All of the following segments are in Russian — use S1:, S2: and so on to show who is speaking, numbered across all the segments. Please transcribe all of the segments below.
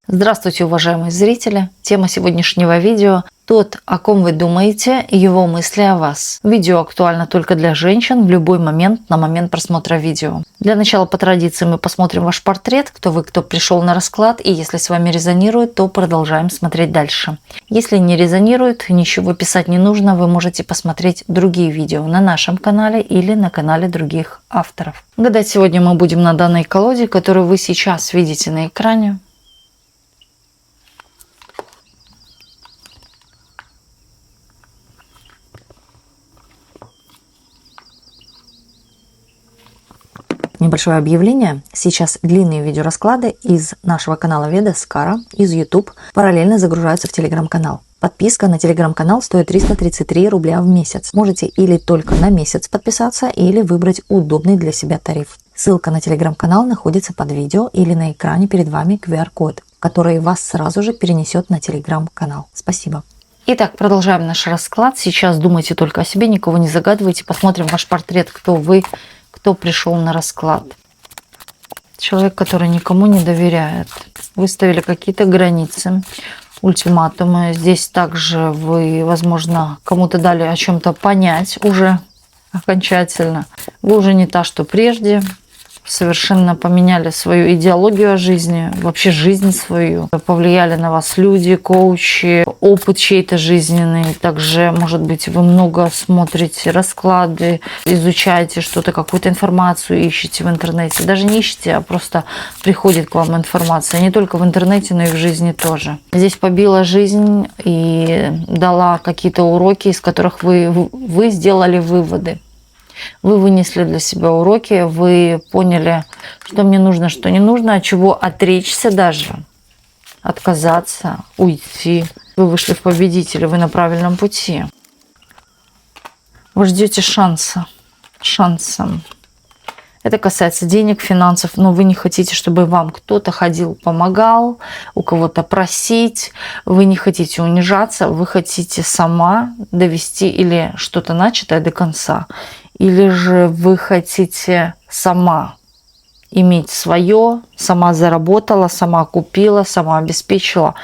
S1: Здравствуйте, уважаемые зрители! Тема сегодняшнего видео – тот, о ком вы думаете, и его мысли о вас. Видео актуально только для женщин в любой момент на момент просмотра видео. Для начала, по традиции, мы посмотрим ваш портрет, кто вы, кто пришел на расклад, и если с вами резонирует, то продолжаем смотреть дальше. Если не резонирует, ничего писать не нужно, вы можете посмотреть другие видео на нашем канале или на канале других авторов. Гадать сегодня мы будем на данной колоде, которую вы сейчас видите на экране. Небольшое объявление. Сейчас длинные видеорасклады из нашего канала Веда Скара, из YouTube, параллельно загружаются в Telegram-канал. Подписка на Telegram-канал стоит 333 рубля в месяц. Можете или только на месяц подписаться, или выбрать удобный для себя тариф. Ссылка на Telegram-канал находится под видео или на экране перед вами QR-код, который вас сразу же перенесет на Telegram-канал. Спасибо. Итак, продолжаем наш расклад. Сейчас думайте только о себе, никого не загадывайте. Посмотрим ваш портрет, кто вы, кто пришел на расклад. Человек, который никому не доверяет. Выставили какие-то границы, ультиматумы. Здесь также вы, возможно, кому-то дали о чем-то понять уже окончательно. Вы уже не та, что прежде. Совершенно поменяли свою идеологию о жизни, вообще жизнь свою. Повлияли на вас люди, коучи, опыт чей-то жизненный. Также, может быть, вы много смотрите расклады, изучаете что-то, какую-то информацию ищете в интернете. Даже не ищете, а просто приходит к вам информация. Не только в интернете, но и в жизни тоже. Здесь побила жизнь и дала какие-то уроки, из которых вы сделали выводы. Вы вынесли для себя уроки, вы поняли, что мне нужно, что не нужно, от чего отречься даже, отказаться, уйти. Вы вышли в победители, вы на правильном пути. Вы ждете шанса. Это касается денег, финансов, но вы не хотите, чтобы вам кто-то ходил, помогал, у кого-то просить. Вы не хотите унижаться, вы хотите сама довести или что-то начатое до конца. Или же вы хотите сама иметь свое, сама заработала, сама купила, сама обеспечила.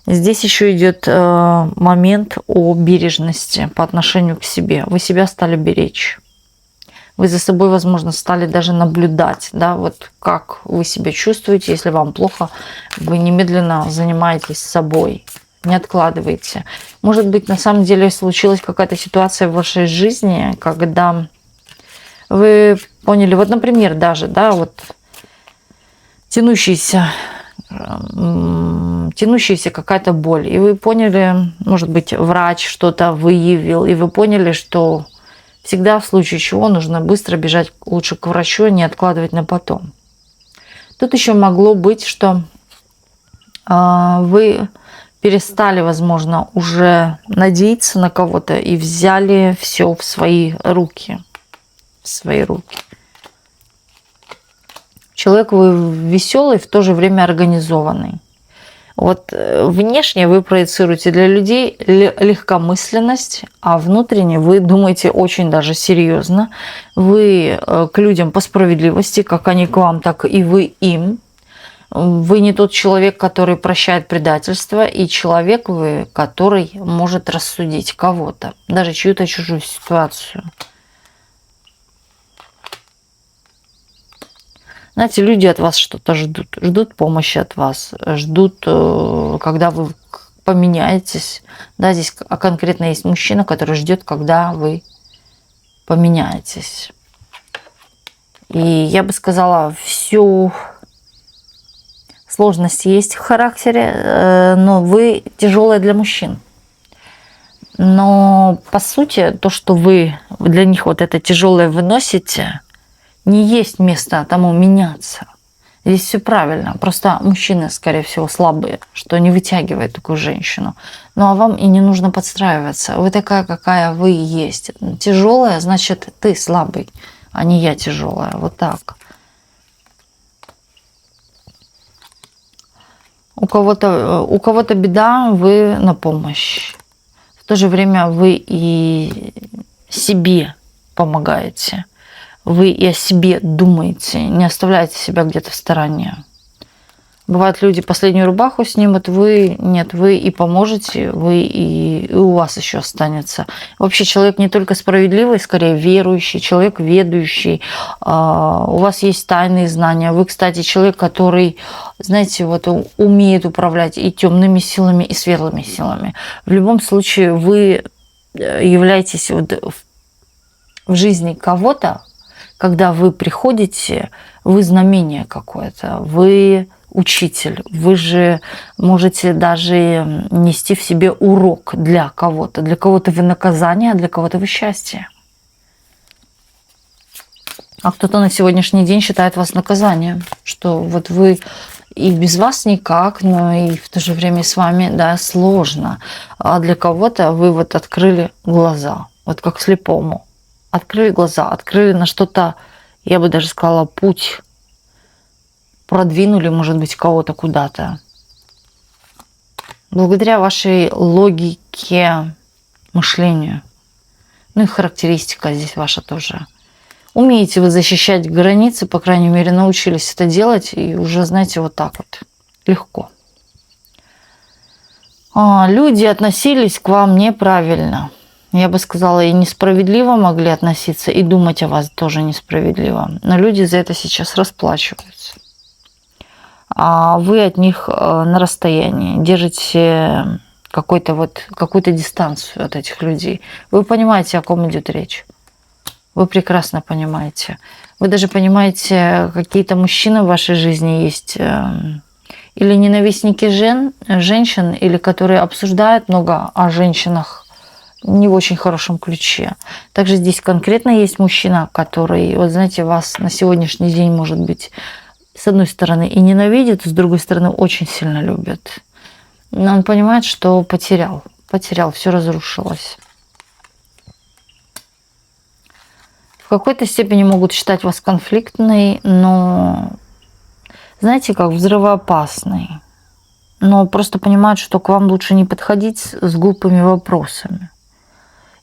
S1: Здесь еще идет момент о бережности по отношению к себе. Вы себя стали беречь. Вы за собой, возможно, стали даже наблюдать, да, вот как вы себя чувствуете. Если вам плохо, вы немедленно занимаетесь собой. Не откладывайте. Может быть, на самом деле случилась какая-то ситуация в вашей жизни, когда вы поняли, вот, например, даже, да, вот тянущаяся какая-то боль, и вы поняли, может быть, врач что-то выявил, и вы поняли, что всегда в случае чего нужно быстро бежать лучше к врачу, не откладывать на потом. Тут еще могло быть, что вы перестали, возможно, уже надеяться на кого-то и взяли все в свои руки. Человек вы веселый, в то же время организованный. Вот внешне вы проецируете для людей легкомысленность, а внутренне вы думаете очень даже серьезно. Вы к людям по справедливости, как они к вам, так и вы им. Вы не тот человек, который прощает предательство, и человек вы, который может рассудить кого-то, даже чью-то чужую ситуацию. Знаете, люди от вас что-то ждут помощи от вас, ждут, когда вы поменяетесь. Да, здесь конкретно есть мужчина, который ждет, когда вы поменяетесь. И я бы сказала, всю сложность есть в характере, но вы тяжелая для мужчин. Но по сути, то, что вы для них вот это тяжелое выносите, не есть место тому меняться. Здесь все правильно. Просто мужчины, скорее всего, слабые, что не вытягивает такую женщину. Ну а вам и не нужно подстраиваться. Вы такая, какая вы есть. Тяжелая, значит, ты слабый, а не я тяжелая. Вот так. У кого-то беда, вы на помощь. В то же время вы и себе помогаете. Вы и о себе думаете, не оставляете себя где-то в стороне.
S2: Бывают, люди последнюю рубаху снимут, вы нет, вы и поможете, вы и у вас еще останется. Вообще человек не только справедливый, скорее верующий, человек ведущий. У вас есть тайные знания. Вы, кстати, человек, который, знаете, вот умеет управлять и темными силами, и светлыми силами. В любом случае вы являетесь вот в жизни кого-то, когда вы приходите, вы знамение какое-то, вы учитель, вы же можете даже нести в себе урок для кого-то вы наказание, а для кого-то вы счастье. А кто-то на сегодняшний день считает вас наказанием, что вот вы и без вас никак, но и в то же время с вами, да, сложно. А для кого-то вы вот открыли глаза, вот как слепому. Открыли глаза, открыли на что-то, я бы даже сказала, путь. Продвинули, может быть, кого-то куда-то. Благодаря вашей логике мышления. Ну и характеристика здесь ваша тоже. Умеете вы защищать границы, по крайней мере, научились это делать, и уже, знаете, вот так вот. Легко. Люди относились к вам неправильно. Я бы сказала, и несправедливо могли относиться, и думать о вас тоже несправедливо. Но люди за это сейчас расплачиваются. А вы от них на расстоянии, держите какую-то дистанцию от этих людей. Вы понимаете, о ком идет речь. Вы прекрасно понимаете. Вы даже понимаете, какие-то мужчины в вашей жизни есть, или ненавистники женщин, или которые обсуждают много о женщинах не в очень хорошем ключе. Также здесь конкретно есть мужчина, который, вот знаете, вас на сегодняшний день, может быть, с одной стороны и ненавидит, с другой стороны очень сильно любит. Но он понимает, что потерял, все разрушилось. В какой-то степени могут считать вас конфликтной, но, знаете, как взрывоопасной. Но просто понимают, что к вам лучше не подходить с глупыми вопросами.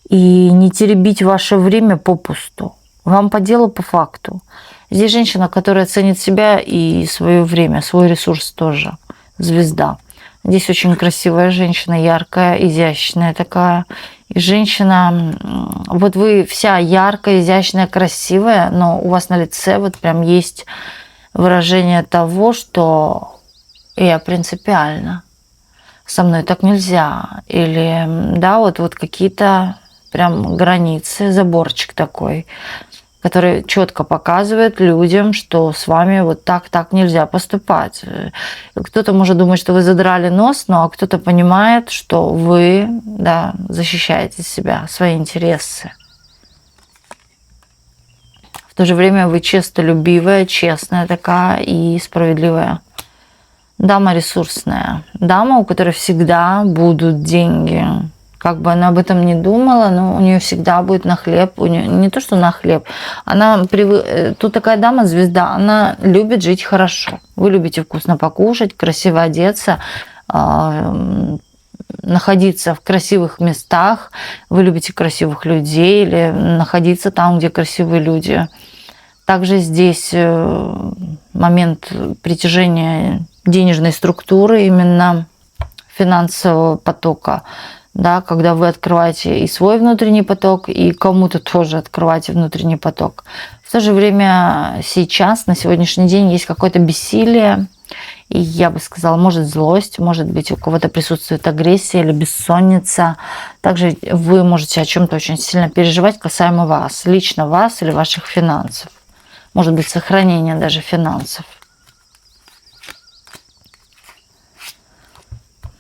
S2: И не теребить ваше время попусту. Вам по делу, по факту. Здесь женщина, которая ценит себя и свое время, свой ресурс тоже. Звезда. Здесь очень красивая женщина, яркая, изящная такая. И женщина, вот вы вся яркая, изящная, красивая, но у вас на лице вот прям есть выражение того, что я принципиально. Со мной так нельзя. Или, да, вот какие-то прям границы, заборчик такой, который четко показывает людям, что с вами вот так нельзя поступать. Кто-то может думать, что вы задрали нос, ну а кто-то понимает, что вы, да, защищаете себя, свои интересы. В то же время вы честолюбивая, честная такая и справедливая. Дама ресурсная. Дама, у которой всегда будут деньги. Как бы она об этом не думала, но у нее всегда будет на хлеб. У нее, не то, что на хлеб. Тут такая дама, звезда, она любит жить хорошо. Вы любите вкусно покушать, красиво одеться, находиться в красивых местах. Вы любите красивых людей или находиться там, где красивые люди. Также здесь момент притяжения денежной структуры, именно финансового потока. Да, когда вы открываете и свой внутренний поток, и кому-то тоже открываете внутренний поток. В то же время сейчас, на сегодняшний день, есть какое-то бессилие, и я бы сказала, может злость, может быть, у кого-то присутствует агрессия или бессонница. Также вы можете о чем-то очень сильно переживать касаемо вас, лично вас или ваших финансов. Может быть, сохранение даже финансов.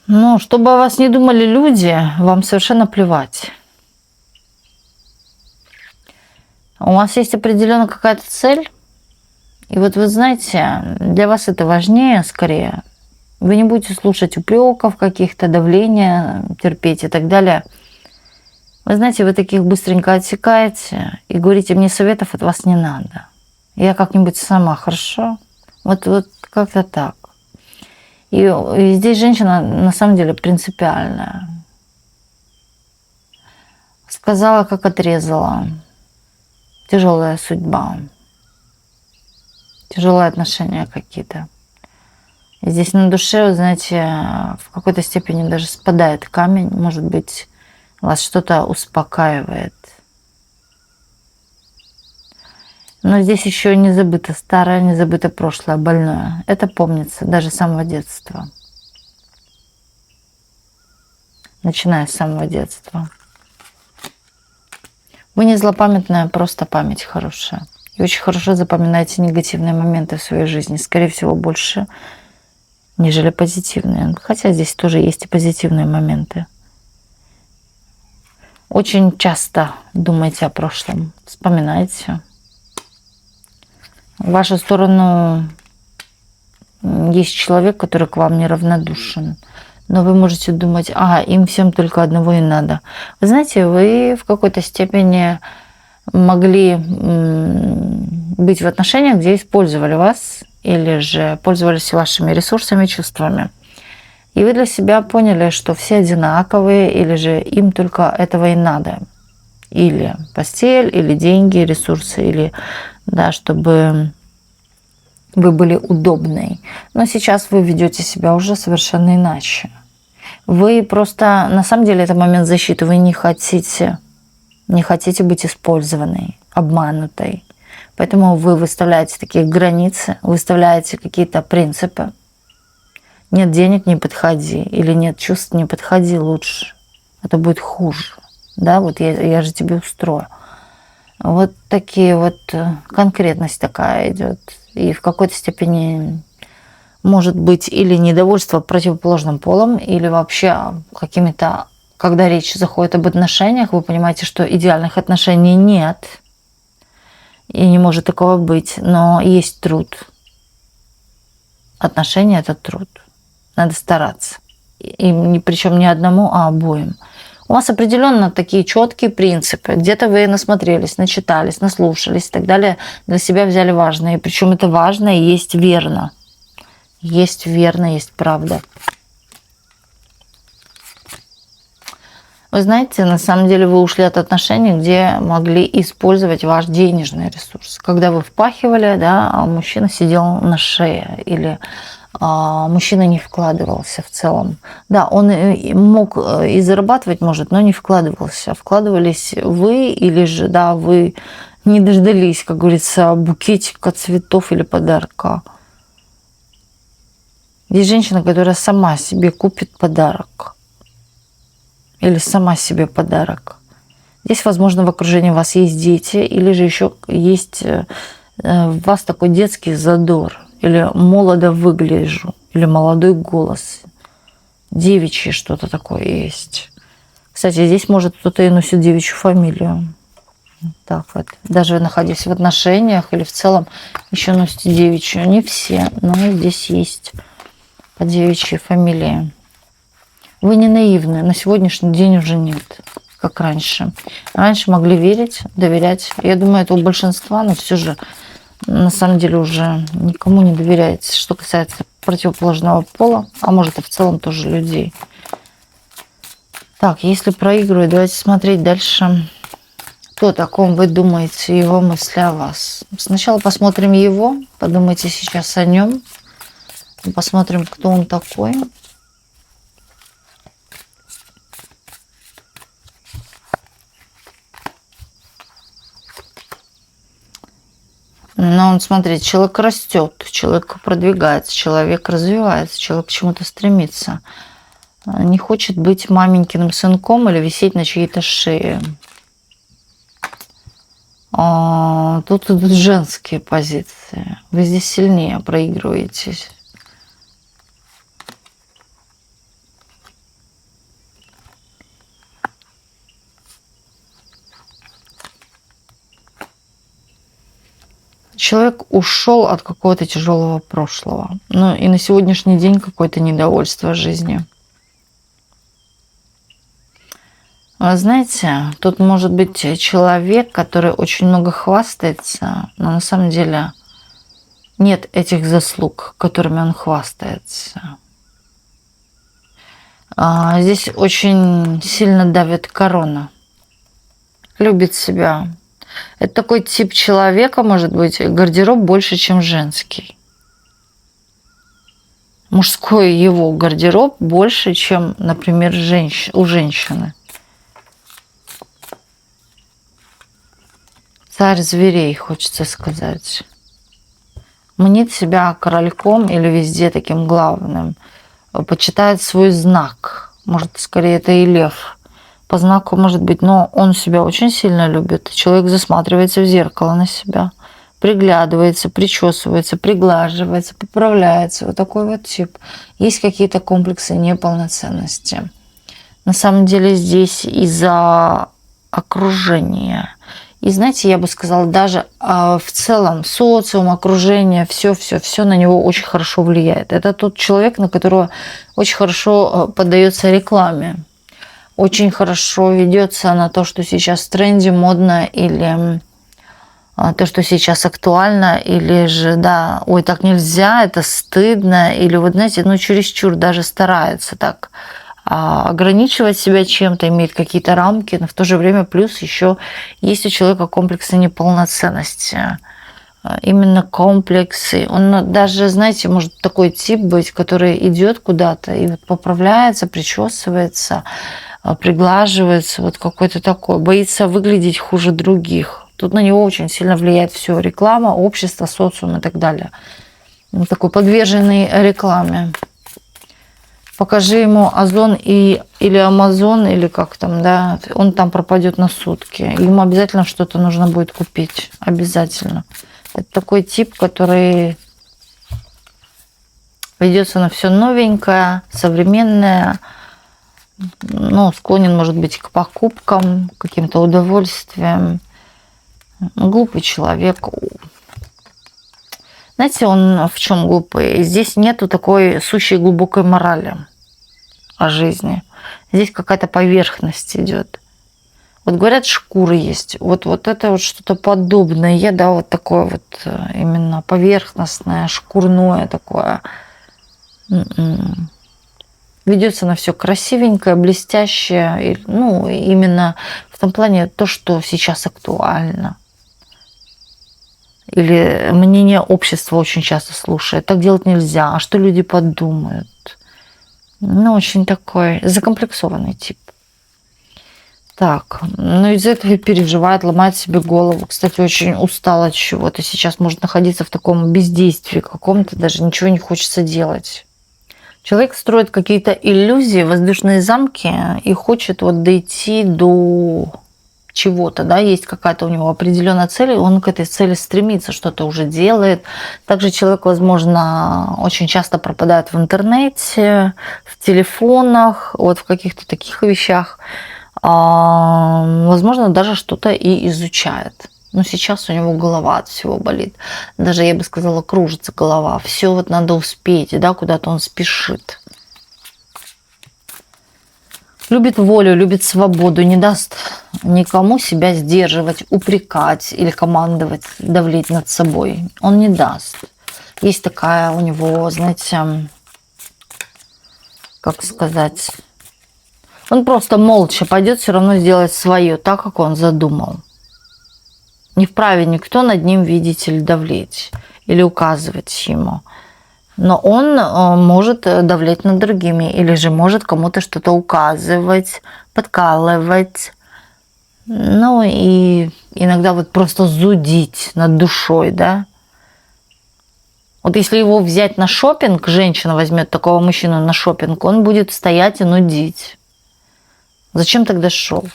S2: Но чтобы о вас не думали люди, вам совершенно плевать. У вас есть определенно какая-то цель, и вот вы знаете, для вас это важнее скорее. Вы не будете слушать упреков каких-то, давления, терпеть и так далее. Вы знаете, вы таких быстренько отсекаете и говорите, мне советов от вас не надо. Я как-нибудь сама, хорошо? Вот как-то так. И здесь женщина на самом деле принципиальная. Сказала, как отрезала. Тяжелая судьба. Тяжелые отношения какие-то. И здесь на душе, вы знаете, в какой-то степени даже спадает камень, может быть, вас что-то успокаивает. Но здесь еще не забыто старое, не забыто прошлое, больное. Это помнится даже с самого детства. Начиная с самого детства. Вы не злопамятная, просто память хорошая. И очень хорошо запоминаете негативные моменты в своей жизни. Скорее всего, больше, нежели позитивные. Хотя здесь тоже есть и позитивные моменты. Очень часто думайте о прошлом, вспоминайте. В вашу сторону есть человек, который к вам неравнодушен. Но вы можете думать, им всем только одного и надо. Вы знаете, вы в какой-то степени могли быть в отношениях, где использовали вас или же пользовались вашими ресурсами и чувствами. И вы для себя поняли, что все одинаковые, или же им только этого и надо. Или постель, или деньги, ресурсы, или да, чтобы вы были удобной. Но сейчас вы ведете себя уже совершенно иначе. Вы просто, на самом деле, это момент защиты. Вы не хотите быть использованной, обманутой. Поэтому вы выставляете такие границы, выставляете какие-то принципы. Нет денег, не подходи. Или нет чувств, не подходи лучше. Это будет хуже. Да, вот я же тебе устрою. Вот такие вот конкретность такая идет. И в какой-то степени может быть или недовольство противоположным полом, или вообще какими-то, когда речь заходит об отношениях, вы понимаете, что идеальных отношений нет. И не может такого быть. Но есть труд. Отношения – это труд. Надо стараться. И причем не одному, а обоим. У вас определенно такие четкие принципы. Где-то вы насмотрелись, начитались, наслушались и так далее. Для себя взяли важное. И причем это важно и есть верно. Есть верно, есть правда. Вы знаете, на самом деле вы ушли от отношений, где могли использовать ваш денежный ресурс. Когда вы впахивали, да, а мужчина сидел на шее, или мужчина не вкладывался в целом. Да, он мог и зарабатывать, может, но не вкладывался. Вкладывались вы, или же, да, вы не дождались, как говорится, букетика цветов или подарка. Есть женщина, которая сама себе купит подарок. Или сама себе подарок. Здесь, возможно, в окружении вас есть дети, или же еще есть в вас такой детский задор, или молодо выгляжу, или молодой голос. Девичье что-то такое есть. Кстати, здесь может кто-то и носит девичью фамилию. Так вот. Даже находясь в отношениях или в целом еще носите девичью. Не все, но здесь есть по девичьей фамилии. Вы не наивны, на сегодняшний день уже нет, как раньше. Раньше могли верить, доверять. Я думаю, это у большинства, но все же на самом деле уже никому не доверяете, что касается противоположного пола, а может и в целом тоже людей. Так, если проигрываю, давайте смотреть дальше. Кто о ком вы думаете, его мысли о вас. Сначала посмотрим его, подумайте сейчас о нем. Посмотрим, кто он такой. Но он, смотрите, человек растет, человек продвигается, человек развивается, человек к чему-то стремится. Не хочет быть маменькиным сынком или висеть на чьей-то шее. Тут идут женские позиции. Вы здесь сильнее проигрываетесь. Человек ушел от какого-то тяжелого прошлого. Ну и на сегодняшний день какое-то недовольство жизнью. Знаете, тут может быть человек, который очень много хвастается, но на самом деле нет этих заслуг, которыми он хвастается. Здесь очень сильно давит корона. Любит себя. Это такой тип человека, может быть, гардероб больше, чем женский. мужской его гардероб больше, чем, например, у женщины. Царь зверей, хочется сказать. Мнит себя корольком или везде таким главным. Почитает свой знак. Может, скорее это и лев. По знаку может быть, но он себя очень сильно любит. Человек засматривается в зеркало на себя. Приглядывается, причесывается, приглаживается, поправляется. Вот такой вот тип. Есть какие-то комплексы неполноценности. На самом деле здесь из-за окружения. И знаете, я бы сказала, даже в целом социум, окружение, все на него очень хорошо влияет. Это тот человек, на которого очень хорошо поддается рекламе. Очень хорошо ведется на то, что сейчас в тренде, модно, или то, что сейчас актуально, или же, да, ой, так нельзя, это стыдно, или вот, знаете, ну, чересчур даже старается так ограничивать себя чем-то, иметь какие-то рамки, но в то же время плюс еще есть у человека комплексы неполноценности. Именно комплексы. Он даже, знаете, может такой тип быть, который идет куда-то и вот поправляется, причесывается, приглаживается, вот какой-то такой, боится выглядеть хуже других. Тут на него очень сильно влияет все: реклама, общество, социум и так далее. Он такой подверженный рекламе. Покажи ему Озон или Амазон, или как там, да, он там пропадет на сутки. Ему обязательно что-то нужно будет купить. Обязательно. Это такой тип, который ведется на все новенькое, современное. Ну, склонен, может быть, к покупкам, к каким-то удовольствиям. Глупый человек. Знаете, он в чем глупый? Здесь нету такой сущей глубокой морали о жизни. Здесь какая-то поверхность идет. Вот говорят, шкуры есть. Вот это вот что-то подобное, да, вот такое вот именно поверхностное, шкурное такое. Ведется на все красивенькое, блестящее. Ну, именно в том плане то, что сейчас актуально. Или мнение общества очень часто слушает. Так делать нельзя. А что люди подумают? Ну, очень такой закомплексованный тип. Так, ну из-за этого и переживает, ломает себе голову. Кстати, очень устал от чего-то. Сейчас может находиться в таком бездействии каком-то, даже ничего не хочется делать. Человек строит какие-то иллюзии, воздушные замки и хочет вот дойти до чего-то, да, есть какая-то у него определенная цель, и он к этой цели стремится, что-то уже делает. Также человек, возможно, очень часто пропадает в интернете, в телефонах, вот в каких-то таких вещах. Возможно, даже что-то и изучает. Но сейчас у него голова от всего болит. Даже, я бы сказала, кружится голова. Все вот надо успеть, да, куда-то он спешит. Любит волю, любит свободу, не даст никому себя сдерживать, упрекать или командовать, давлеть над собой. Он не даст. Есть такая у него, знаете, как сказать, он просто молча пойдет все равно сделать свое, так, как он задумал. Не вправе никто над ним видеть или давлеть, или указывать ему. Но он может давлеть над другими, или же может кому-то что-то указывать, подкалывать. Ну и иногда вот просто зудить над душой, да. Вот если его взять на шопинг, женщина возьмет такого мужчину на шопинг, он будет стоять и нудить. Зачем тогда шел?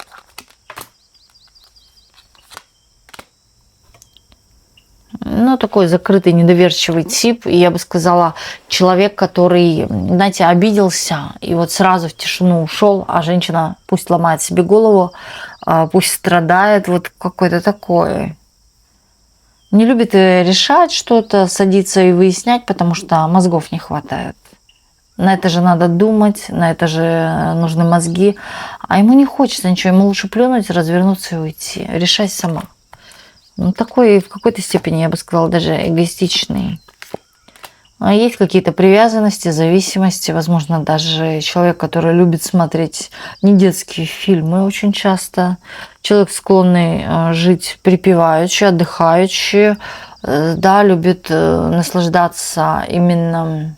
S2: Ну, такой закрытый, недоверчивый тип. И я бы сказала, человек, который, знаете, обиделся и вот сразу в тишину ушел, а женщина пусть ломает себе голову, пусть страдает, вот какой-то такой. Не любит решать что-то, садиться и выяснять, потому что мозгов не хватает. На это же надо думать, на это же нужны мозги. А ему не хочется ничего, ему лучше плюнуть, развернуться и уйти. Решай сама. Ну, такой в какой-то степени, я бы сказала, даже эгоистичный. Есть какие-то привязанности, зависимости. Возможно, даже человек, который любит смотреть недетские фильмы очень часто. Человек, склонный жить припеваючи, отдыхаючи. Да, любит наслаждаться именно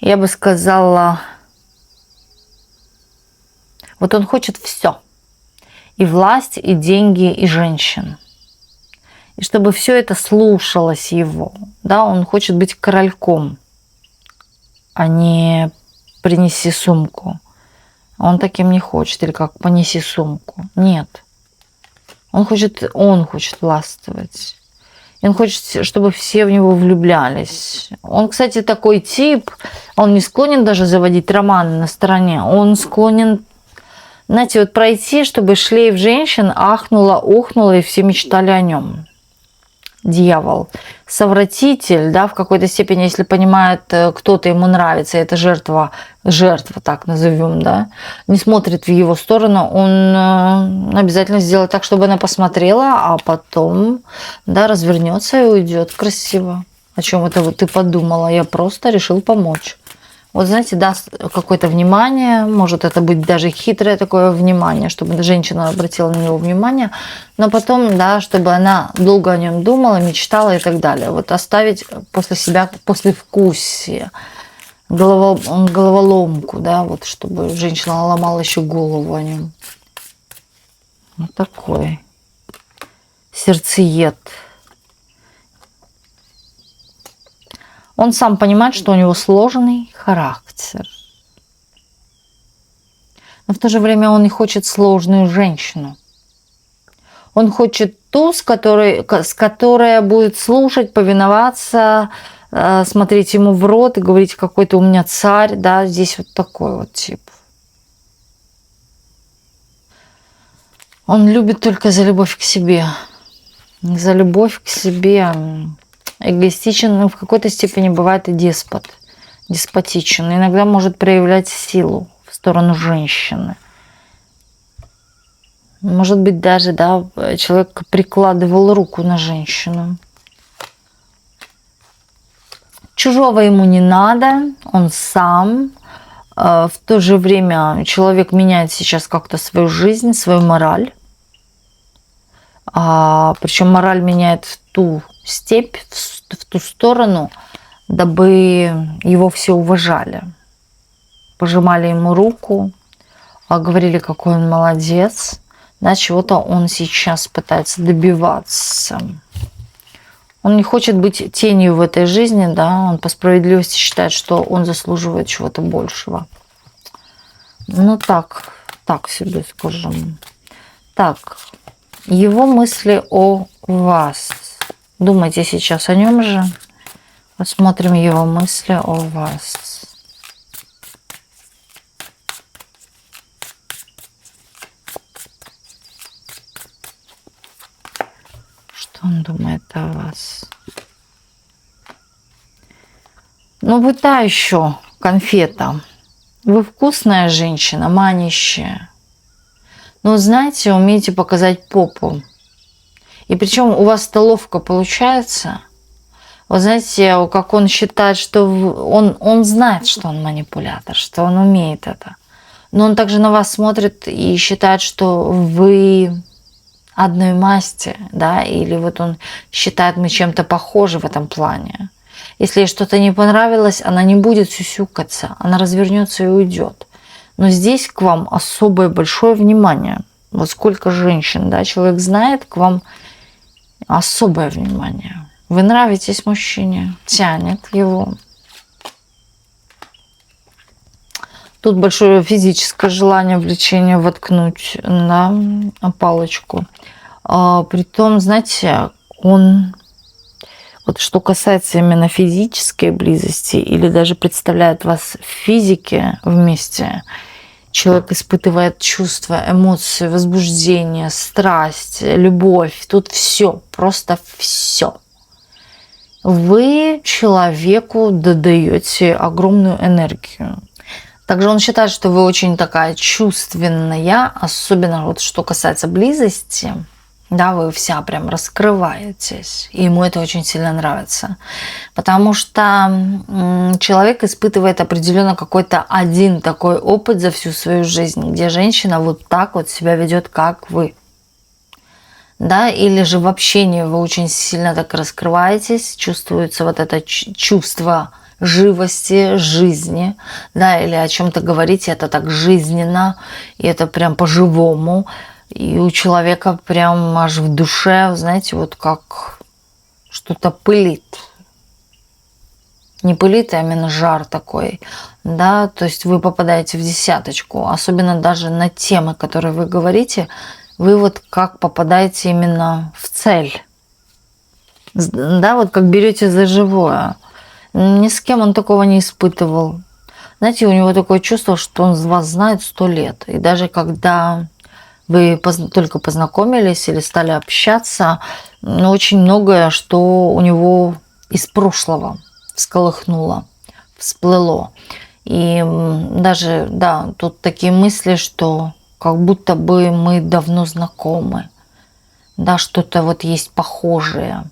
S2: я бы сказала, вот он хочет все. И власть, и деньги, и женщин. И чтобы все это слушалось его. Да, он хочет быть корольком, а не принеси сумку. Он таким не хочет. Или как понеси сумку. Нет. Он хочет властвовать. И он хочет, чтобы все в него влюблялись. Он, кстати, такой тип, он не склонен даже заводить романы на стороне. Он склонен, знаете, вот пройти, чтобы шлейф женщин ахнуло, ухнуло, и все мечтали о нем. Дьявол. Совратитель, да, в какой-то степени, если понимает, кто-то ему нравится, это жертва, так назовем, да, не смотрит в его сторону, он обязательно сделает так, чтобы она посмотрела, а потом, да, развернется и уйдет красиво. О чем это вот ты подумала? Я просто решил помочь. Вот, знаете, даст какое-то внимание, может это быть даже хитрое такое внимание, чтобы женщина обратила на него внимание, но потом, да, чтобы она долго о нем думала, мечтала и так далее. Вот оставить после себя послевкусие, головоломку, да, вот чтобы женщина ломала еще голову о нем. Вот такой сердцеед. Он сам понимает, что у него сложный характер. Но в то же время он не хочет сложную женщину. Он хочет ту, с которой будет слушать, повиноваться, смотреть ему в рот и говорить, какой ты у меня царь. Да, здесь вот такой вот тип. Он любит только за любовь к себе. За любовь к себе. Эгоистичен, но в какой-то степени бывает и деспотичен. Иногда может проявлять силу в сторону женщины. Может быть, даже, да, человек прикладывал руку на женщину. Чужого ему не надо, он сам. В то же время человек меняет сейчас как-то свою жизнь, свою мораль. Причем мораль меняет в ту степь, в ту сторону, дабы его все уважали. Пожимали ему руку, говорили, какой он молодец. Да, чего-то он сейчас пытается добиваться. Он не хочет быть тенью в этой жизни, да, он по справедливости считает, что он заслуживает чего-то большего. Ну так себе скажем. Так, его мысли о вас. Думайте сейчас о нем же. Посмотрим его мысли о вас. Что он думает о вас? Ну, вы та еще конфета. Вы вкусная женщина, манящая. Но, знаете, умеете показать попу. И причем у вас это ловко получается. Вы знаете, как он считает, что он знает, что он манипулятор, что он умеет это. Но он также на вас смотрит и считает, что вы одной масти, да, или вот он считает, мы чем-то похожи в этом плане. Если ей что-то не понравилось, она не будет сюсюкаться, она развернется и уйдет. Но здесь к вам особое большое внимание. Вот сколько женщин, да, человек знает, к вам особое внимание. Вы нравитесь мужчине, тянет его. Тут большое физическое желание, влечение воткнуть на палочку. Притом, знаете, он, вот что касается именно физической близости или даже представляет вас в физике вместе, человек испытывает чувства, эмоции, возбуждение, страсть, любовь. Тут все, просто все. Вы человеку додаете огромную энергию. Также он считает, что вы очень такая чувственная, особенно вот что касается близости. Да, вы вся прям раскрываетесь. И ему это очень сильно нравится. Потому что человек испытывает определенно какой-то один такой опыт за всю свою жизнь, где женщина вот так вот себя ведет, как вы. Да, или же в общении вы очень сильно так раскрываетесь, чувствуется вот это чувство живости, жизни, да, или о чем-то говорите, это так жизненно, и это прям по-живому, и у человека прям аж в душе, знаете, вот как что-то пылит. Не пылит, а именно жар такой, да, то есть вы попадаете в десяточку, особенно даже на темы, которые вы говорите, вы вот как попадаете именно в цель, да, вот как берете за живое. Ни с кем он такого не испытывал. Знаете, у него такое чувство, что он вас знает 100 лет, и даже когда вы только познакомились или стали общаться, очень многое, что у него из прошлого всколыхнуло, всплыло. И даже, да, тут такие мысли, что как будто бы мы давно знакомы, да, что-то вот есть похожее.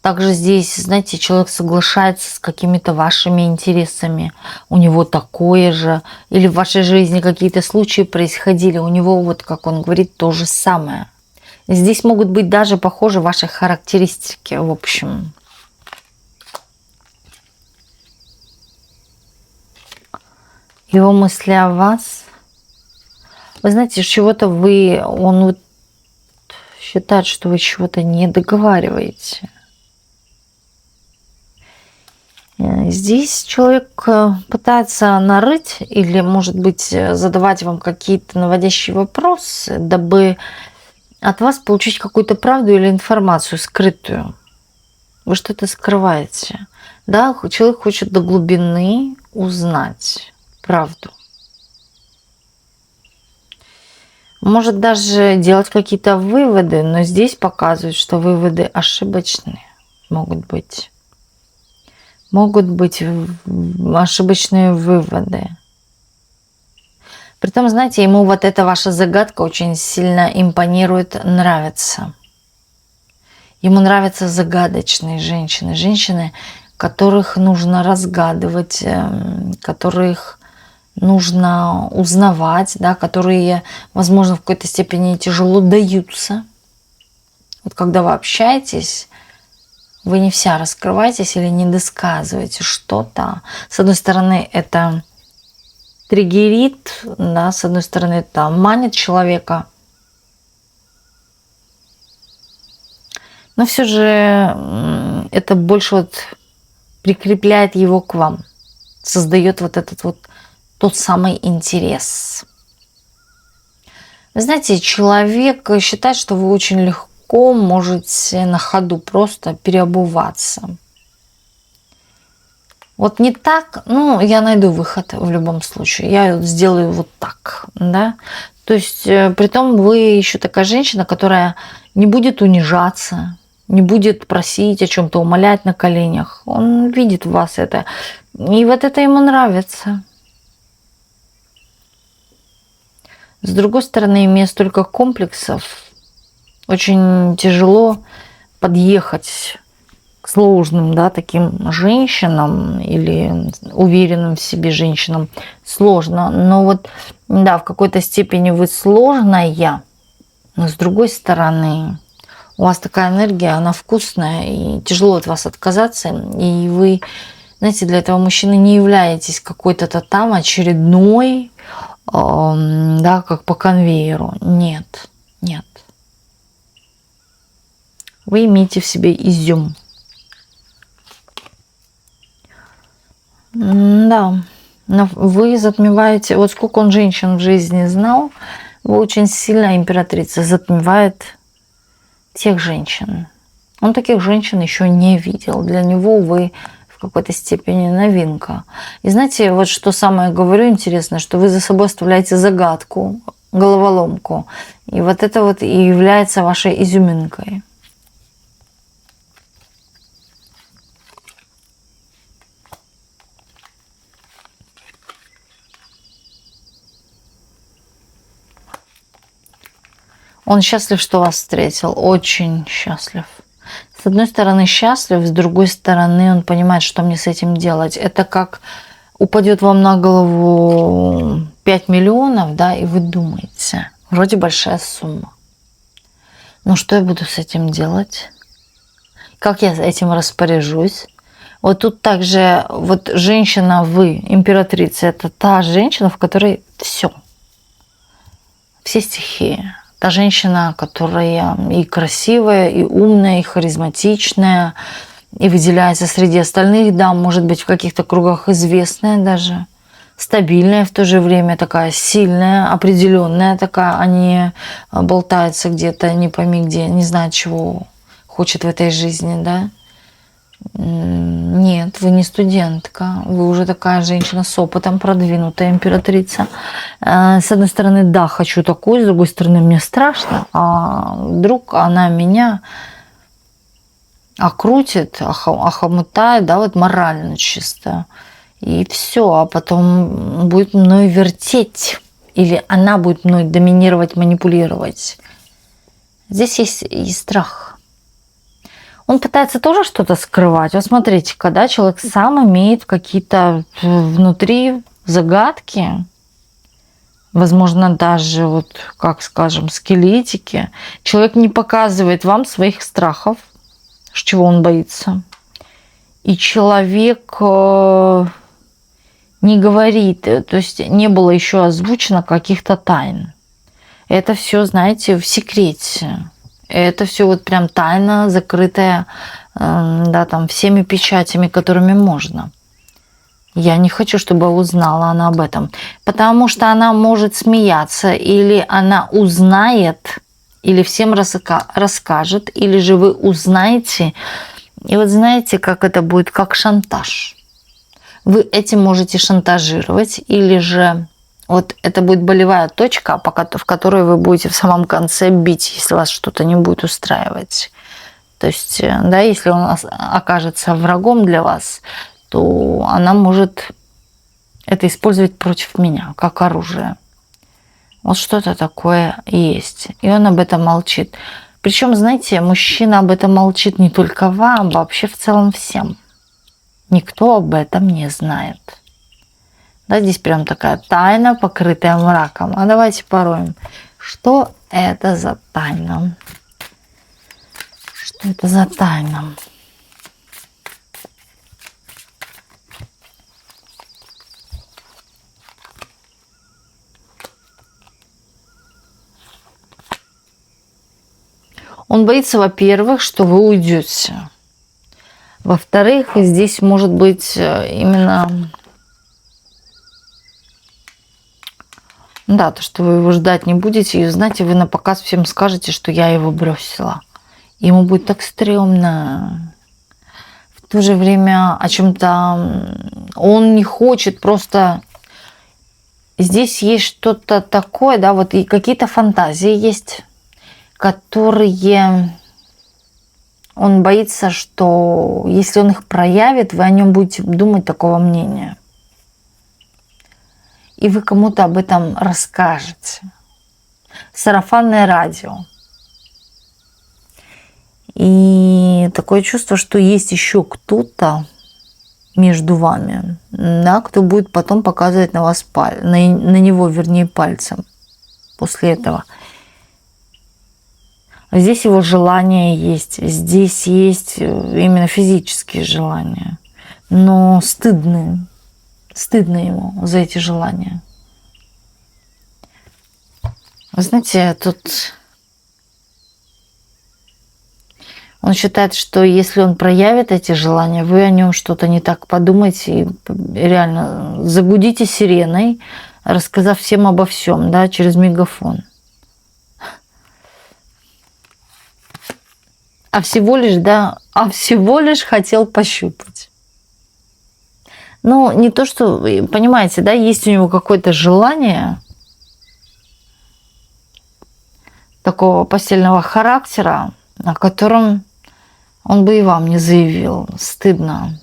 S2: Также здесь, знаете, человек соглашается с какими-то вашими интересами, у него такое же, или в вашей жизни какие-то случаи происходили, у него, вот как он говорит, то же самое. Здесь могут быть даже похожи ваши характеристики, в общем. Его мысли о вас. Вы знаете, чего-то он вот считает, что вы чего-то не договариваете. Здесь человек пытается нарыть или, может быть, задавать вам какие-то наводящие вопросы, дабы от вас получить какую-то правду или информацию скрытую. Вы что-то скрываете. Да, человек хочет до глубины узнать правду. Может даже делать какие-то выводы, но здесь показывают, что выводы ошибочные могут быть. Могут быть ошибочные выводы. Притом, знаете, ему вот эта ваша загадка очень сильно импонирует, нравится. Ему нравятся загадочные женщины. Женщины, которых нужно разгадывать, которых нужно узнавать, да, которые, возможно, в какой-то степени тяжело даются. Вот когда вы общаетесь, вы не вся раскрываетесь или не досказываете что-то. С одной стороны, это триггерит, да, с одной стороны, это манит человека. Но все же это больше вот прикрепляет его к вам, создает вот этот вот тот самый интерес. Вы знаете, человек считает, что вы очень легко можете на ходу просто переобуваться. Вот не так, я найду выход в любом случае. Я сделаю вот так, да. То есть, притом вы еще такая женщина, которая не будет унижаться, не будет просить о чем-то, умолять на коленях. Он видит в вас это. И вот это ему нравится. С другой стороны, имея столько комплексов, очень тяжело подъехать к сложным, да, таким женщинам или уверенным в себе женщинам. Сложно. Но вот, да, в какой-то степени вы сложная, но с другой стороны, у вас такая энергия, она вкусная, и тяжело от вас отказаться. И вы, знаете, для этого мужчины не являетесь какой-то там очередной, да, как по конвейеру. Нет, нет. Вы имеете в себе изюм. Да, но вы затмеваете, вот сколько он женщин в жизни знал, вы очень сильно, императрица, затмевает тех женщин. Он таких женщин еще не видел. Для него вы в какой-то степени новинка. И знаете, вот что самое говорю интересное, что вы за собой оставляете загадку, головоломку. И вот это вот и является вашей изюминкой. Он счастлив, что вас встретил, очень счастлив. С одной стороны счастлив, с другой стороны он понимает, что мне с этим делать. Это как упадет вам на голову 5 миллионов, да, и вы думаете, вроде большая сумма. Но что я буду с этим делать? Как я этим распоряжусь? Вот тут также вот женщина, вы, императрица, это та женщина, в которой все стихии. Та женщина, которая и красивая, и умная, и харизматичная, и выделяется среди остальных дам, может быть, в каких-то кругах известная даже, стабильная в то же время, такая сильная, определенная такая, а не болтается где-то, не пойми где, не знает, чего хочет в этой жизни, да. Нет, вы не студентка, вы уже такая женщина с опытом, продвинутая императрица. С одной стороны, да, хочу такую, с другой стороны, мне страшно, а вдруг она меня окрутит, охомутает, да, вот морально чисто, и все, а потом будет мной вертеть, или она будет мной доминировать, манипулировать. Здесь есть и страх. Он пытается тоже что-то скрывать. Вот смотрите, когда человек сам имеет какие-то внутри загадки, возможно, даже вот, как скажем, скелетики, человек не показывает вам своих страхов, чего он боится. И человек не говорит, то есть не было еще озвучено каких-то тайн. Это все, знаете, в секрете. Это все вот прям тайна, закрытая, да, там, всеми печатями, которыми можно. Я не хочу, чтобы узнала она об этом. Потому что она может смеяться, или она узнает, или всем расскажет, или же вы узнаете. И вот знаете, как это будет, как шантаж. Вы этим можете шантажировать, или же вот это будет болевая точка, в которой вы будете в самом конце бить, если вас что-то не будет устраивать. То есть, да, если он окажется врагом для вас, то она может это использовать против меня, как оружие. Вот что-то такое есть. И он об этом молчит. Причем, знаете, мужчина об этом молчит не только вам, вообще в целом всем. Никто об этом не знает. Да, здесь прям такая тайна, покрытая мраком. А давайте пороем. Что это за тайна? Что это за тайна? Он боится, во-первых, что вы уйдете. Во-вторых, здесь может быть именно... Да, то, что вы его ждать не будете, и, знаете, вы на показ всем скажете, что я его бросила. Ему будет так стрёмно. В то же время о чем-то он не хочет, просто здесь есть что-то такое, да, вот и какие-то фантазии есть, которые он боится, что если он их проявит, вы о нем будете думать такого мнения. И вы кому-то об этом расскажете. Сарафанное радио. И такое чувство, что есть еще кто-то между вами, да, кто будет потом показывать на вас на него, вернее, пальцем после этого. Здесь его желания есть, здесь есть именно физические желания, но стыдно ему за эти желания. Вы знаете, тут он считает, что если он проявит эти желания, вы о нем что-то не так подумаете и реально загудите сиреной, рассказав всем обо всем, да, через мегафон. А всего лишь хотел пощупать. Ну, не то, что, понимаете, да, есть у него какое-то желание такого постельного характера, о котором он бы и вам не заявил. Стыдно.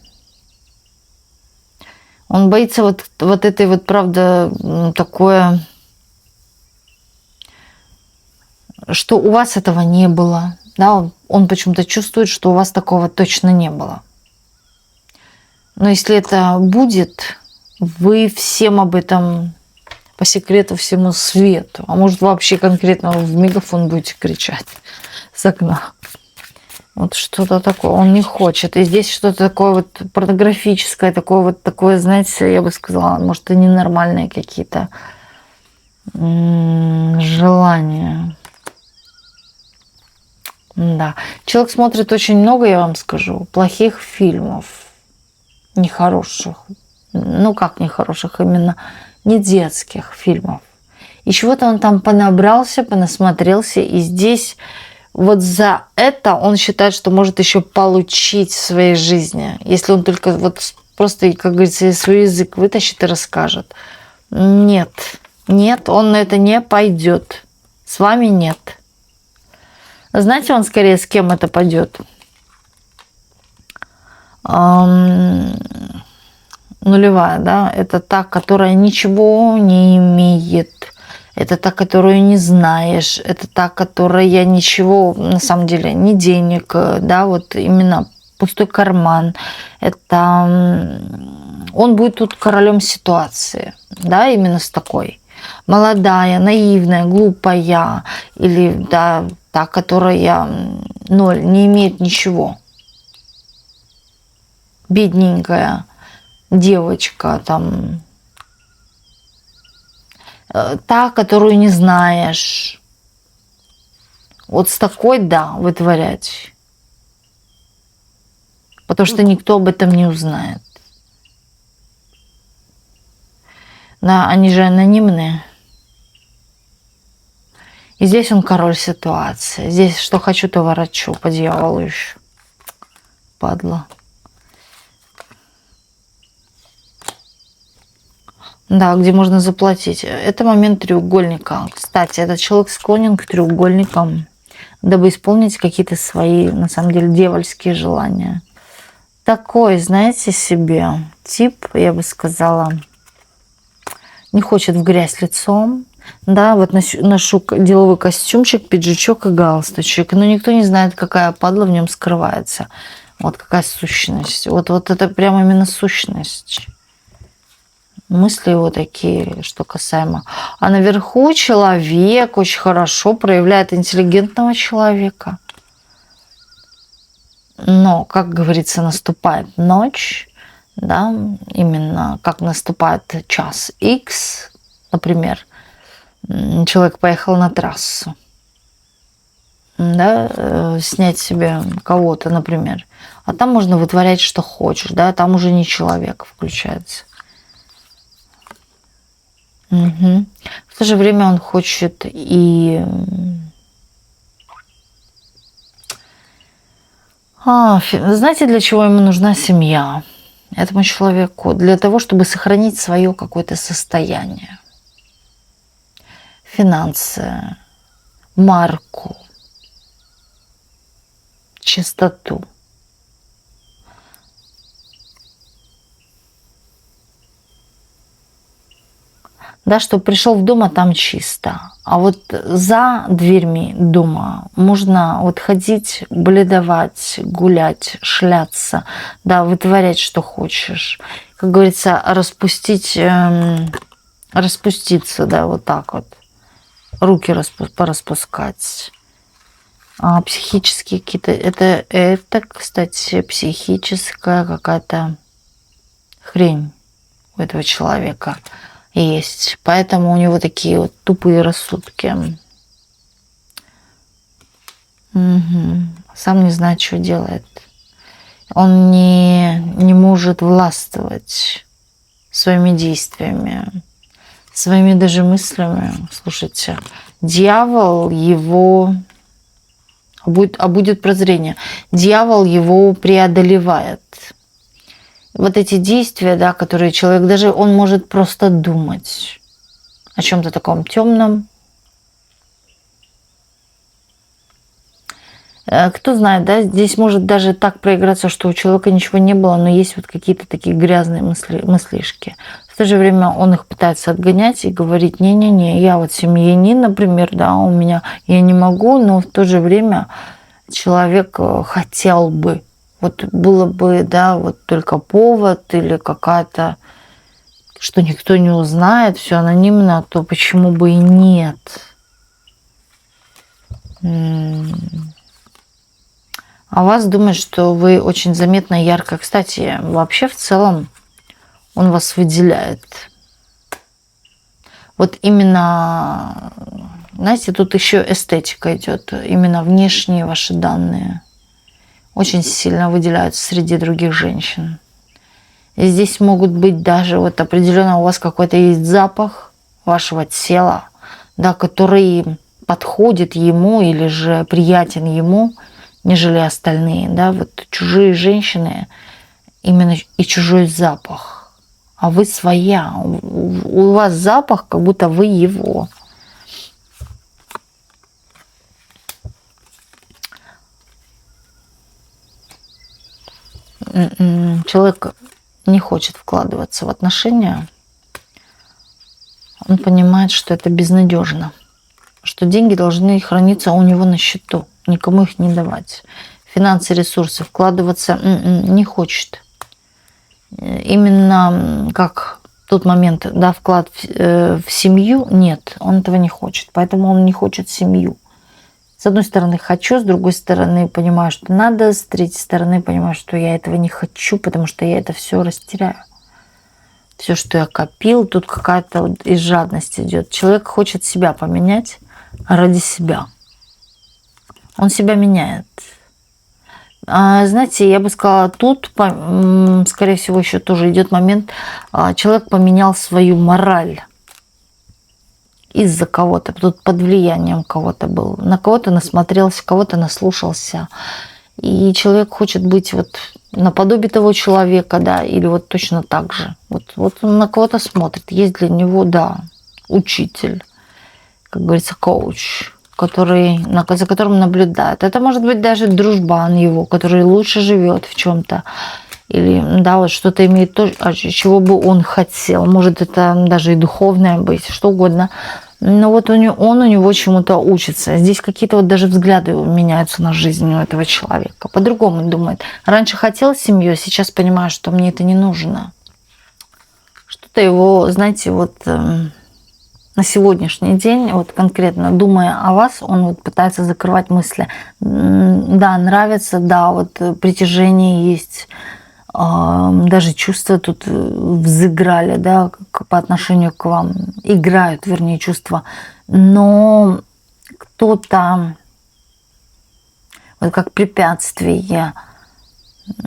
S2: Он боится вот этой вот, правда, такое, что у вас этого не было. Да, он почему-то чувствует, что у вас такого точно не было. Но если это будет, вы всем об этом по секрету всему свету, а может вообще конкретно в мегафон будете кричать с окна. Вот что-то такое. Он не хочет. И здесь что-то такое вот порнографическое, такое, знаете, я бы сказала, может, и ненормальные какие-то желания. Да. Человек смотрит очень много, я вам скажу, плохих фильмов, нехороших. Ну, как нехороших, именно не детских фильмов. И чего-то он там понабрался, понасмотрелся, и здесь вот за это он считает, что может еще получить в своей жизни, если он только вот просто, как говорится, свой язык вытащит и расскажет. Нет, нет, он на это не пойдет. С вами нет. Знаете, он скорее с кем это пойдет? Нулевая, да, это та, которая ничего не имеет. Это та, которую не знаешь. Это та, которая ничего, на самом деле, ни денег, да, вот именно пустой карман. Это он будет тут королем ситуации, да, именно с такой. Молодая, наивная, глупая или, да, та, которая ноль, не имеет ничего. Бедненькая девочка, там, та, которую не знаешь. Вот с такой, да, вытворять. Потому что никто об этом не узнает. Да, они же анонимные. И здесь он король ситуации. Здесь что хочу, то ворочу, по дьяволу еще. Падла. Да, где можно заплатить. Это момент треугольника. Кстати, этот человек склонен к треугольникам, дабы исполнить какие-то свои, на самом деле, дьявольские желания. Такой, знаете, себе тип, я бы сказала, не хочет в грязь лицом. Да, вот ношу деловой костюмчик, пиджачок и галстучек. Но никто не знает, какая падла в нем скрывается. Вот какая сущность. Вот это прям именно сущность. Мысли его такие, что касаемо. А наверху человек очень хорошо проявляет интеллигентного человека. Но, как говорится, наступает ночь, да, именно как наступает час X, например, человек поехал на трассу, да, снять себе кого-то, например, а там можно вытворять, что хочешь, да, там уже не человек включается. Угу. В то же время он хочет и знаете, для чего ему нужна семья этому человеку? Для того, чтобы сохранить свое какое-то состояние, финансы, марку, чистоту. Да, что пришел в дом, а там чисто. А вот за дверьми дома можно вот ходить, бледовать, гулять, шляться, да, вытворять, что хочешь. Как говорится, распуститься, да, вот так вот. Руки пораспускать. Психические какие-то... Это, кстати, психическая какая-то хрень у этого человека есть. Поэтому у него такие вот тупые рассудки. Угу. Сам не знает, что делает. Он не может властвовать своими действиями, своими даже мыслями. Слушайте, дьявол его... будет прозрение. Дьявол его преодолевает. Вот эти действия, да, которые человек, даже он может просто думать о чем-то таком темном. Кто знает, да, здесь может даже так проиграться, что у человека ничего не было, но есть вот какие-то такие грязные мыслишки. В то же время он их пытается отгонять и говорить: не-не-не, я вот семьянин, например, да, у меня, я не могу, но в то же время человек хотел бы. Вот было бы, да, вот только повод или какая-то, что никто не узнает, все анонимно, то почему бы и нет? А вас думает, что вы очень заметно, ярко. Кстати, вообще в целом он вас выделяет. Вот именно, знаете, тут еще эстетика идет. Именно внешние ваши данные очень сильно выделяются среди других женщин. И здесь могут быть даже вот определенно у вас какой-то есть запах вашего тела, да, который подходит ему или же приятен ему, нежели остальные, да, вот чужие женщины, именно и чужой запах, а вы своя, у вас запах, как будто вы его. Человек не хочет вкладываться в отношения, он понимает, что это безнадежно, что деньги должны храниться у него на счету, никому их не давать. Финансы, ресурсы вкладываться не хочет. Именно как тот момент, да, вклад в семью, нет, он этого не хочет. Поэтому он не хочет семью. С одной стороны хочу, с другой стороны понимаю, что надо, с третьей стороны понимаю, что я этого не хочу, потому что я это все растеряю. Все, что я копил, тут какая-то вот из жадности идет. Человек хочет себя поменять ради себя. Он себя меняет. Знаете, я бы сказала, тут, скорее всего, еще тоже идет момент, человек поменял свою мораль из-за кого-то, тут под влиянием кого-то был, на кого-то насмотрелся, кого-то наслушался. И человек хочет быть вот наподобие того человека, да, или вот точно так же. Вот он на кого-то смотрит. Есть для него, да, учитель, как говорится, коуч, за которым наблюдает. Это может быть даже дружбан его, который лучше живет в чем-то. Или, да, вот что-то имеет то, чего бы он хотел. Может, это даже и духовное быть, что угодно. Но вот он у него чему-то учится. Здесь какие-то вот даже взгляды меняются на жизнь у этого человека. По-другому думает. Раньше хотел семью, сейчас понимаю, что мне это не нужно. Что-то его, знаете, вот на сегодняшний день, вот конкретно думая о вас, он вот пытается закрывать мысли. Да, нравится, да, вот притяжение есть, даже чувства тут взыграли, да, по отношению к вам, играют, вернее, чувства, но кто-то, вот как препятствие,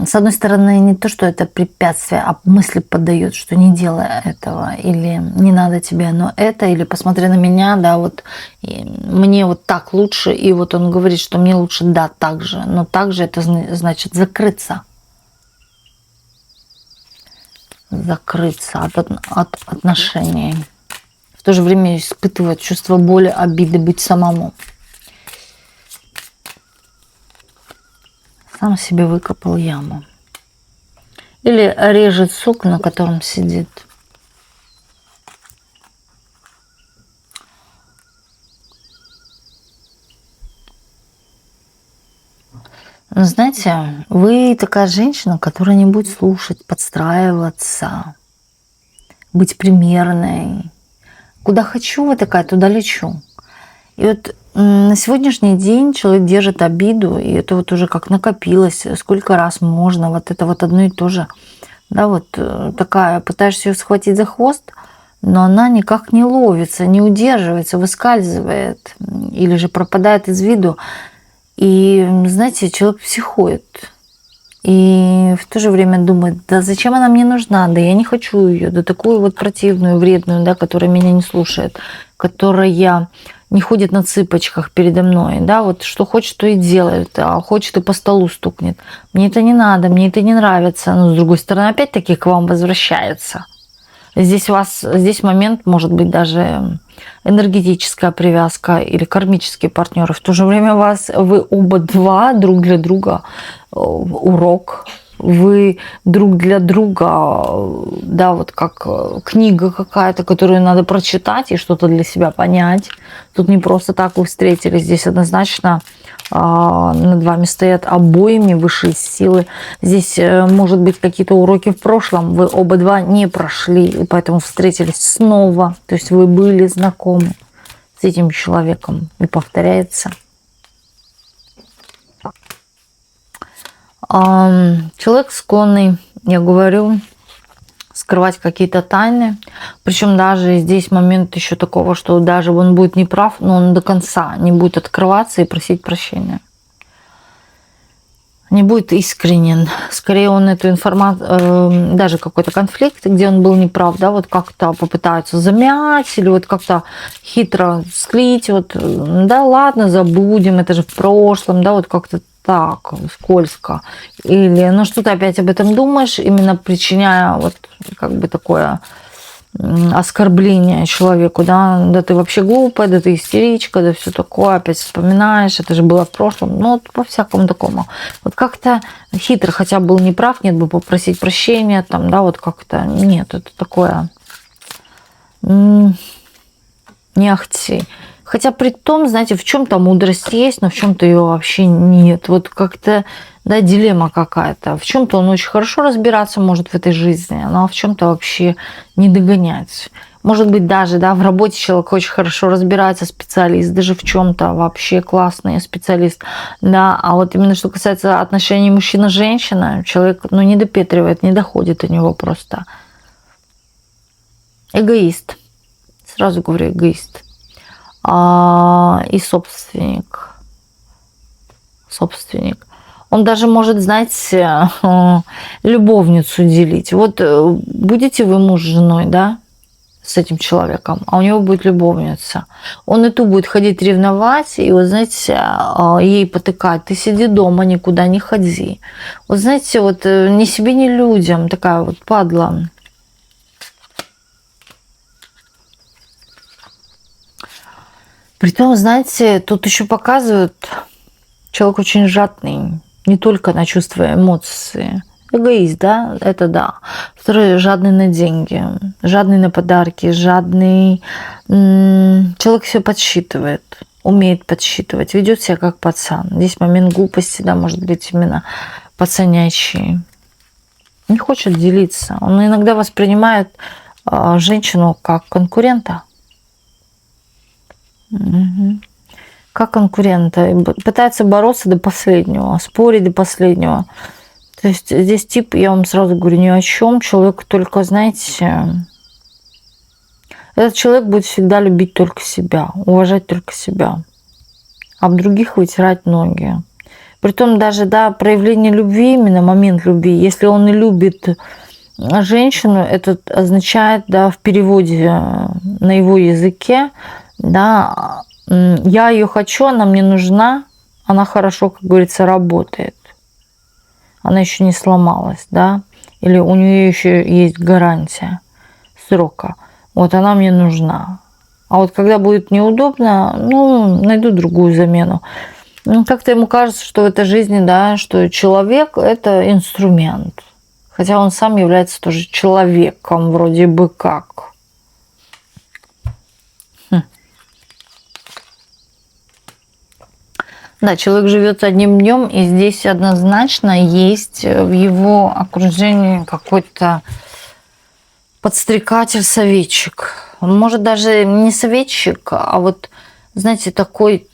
S2: с одной стороны, не то, что это препятствие, а мысли поддает, что не делай этого, или не надо тебе, но это, или посмотри на меня, да, вот мне вот так лучше, и вот он говорит, что мне лучше, да, так же, но так же это значит закрыться от отношений. В то же время испытывать чувство боли, обиды, быть самому. Сам себе выкопал яму. Или режет сук, на котором сидит. Знаете, вы такая женщина, которая не будет слушать, подстраиваться, быть примерной. Куда хочу, вы такая, туда лечу. И вот на сегодняшний день человек держит обиду, и это вот уже как накопилось, сколько раз можно, вот это вот одно и то же. Да, вот такая, пытаешься ее схватить за хвост, но она никак не ловится, не удерживается, выскальзывает или же пропадает из виду. И, знаете, человек психует. И в то же время думает, да зачем она мне нужна, да я не хочу ее, да такую вот противную, вредную, да, которая меня не слушает, которая не ходит на цыпочках передо мной, да, вот что хочет, то и делает, а хочет и по столу стукнет. Мне это не надо, мне это не нравится, но с другой стороны опять-таки к вам возвращается. Здесь момент может быть даже энергетическая привязка или кармические партнеры. В то же время вы оба два друг для друга урок. Вы друг для друга, да, вот как книга какая-то, которую надо прочитать и что-то для себя понять. Тут не просто так вы встретились, здесь однозначно над вами стоят обоими высшие силы. Здесь может быть какие-то уроки в прошлом, вы оба два не прошли, и поэтому встретились снова. То есть вы были знакомы с этим человеком, и повторяется. Человек склонный, я говорю, скрывать какие-то тайны. Причем даже здесь момент еще такого, что даже он будет неправ, но он до конца не будет открываться и просить прощения. Не будет искренен. Скорее он эту информацию, даже какой-то конфликт, где он был неправ, да, вот как-то попытаются замять или вот как-то хитро склеить, вот, да ладно, забудем, это же в прошлом, да, вот как-то так, скользко. Или, ну, что ты опять об этом думаешь, именно причиняя вот как бы такое оскорбление человеку, да, да ты вообще глупая, да ты истеричка, да все такое, опять вспоминаешь, это же было в прошлом, ну, вот по-всякому такому. Вот как-то хитро, хотя был неправ, нет бы попросить прощения, там, да, вот как-то, нет, это такое, не ахти. Хотя при том, знаете, в чем-то мудрость есть, но в чем-то ее вообще нет. Вот как-то, да, дилемма какая-то. В чем-то он очень хорошо разбираться может в этой жизни, но в чем-то вообще не догонять. Может быть, даже, да, в работе человек очень хорошо разбирается, специалист, даже в чем-то вообще классный специалист, да. А вот именно что касается отношений мужчина-женщина, человек, ну, не допетривает, не доходит до него просто. Эгоист. Сразу говорю, эгоист. И собственник. Он даже может, знаете, любовницу делить. Вот будете вы муж с женой, да, с этим человеком, а у него будет любовница. Он и ту будет ходить ревновать, и, вот знаете, ей потыкать. Ты сиди дома, никуда не ходи. Вот знаете, вот ни себе, ни людям такая вот падла. Притом, знаете, тут еще показывают, человек очень жадный, не только на чувства и эмоции. Эгоист, да, это да. Второй, жадный на деньги, жадный на подарки, жадный. Человек все подсчитывает, умеет подсчитывать, ведет себя как пацан. Здесь момент глупости, да, может быть, именно пацанячий. Не хочет делиться. Он иногда воспринимает женщину как конкурента. Как конкурента. Пытается бороться до последнего, спорить до последнего. То есть здесь тип, я вам сразу говорю, ни о чем. Человек только, знаете, этот человек будет всегда любить только себя, уважать только себя, а в других вытирать ноги. Притом даже, да, проявление любви, именно момент любви, если он и любит женщину, это означает, да, в переводе на его языке, да, я ее хочу, она мне нужна, она хорошо, как говорится, работает. Она еще не сломалась, да, или у нее еще есть гарантия срока. Вот она мне нужна. А вот когда будет неудобно, ну, найду другую замену. Как-то ему кажется, что в этой жизни, да, что человек – это инструмент. Хотя он сам является тоже человеком, вроде бы как. Да, человек живет одним днем, и здесь однозначно есть в его окружении какой-то подстрекатель, советчик. Он может даже не советчик, а вот, знаете, такой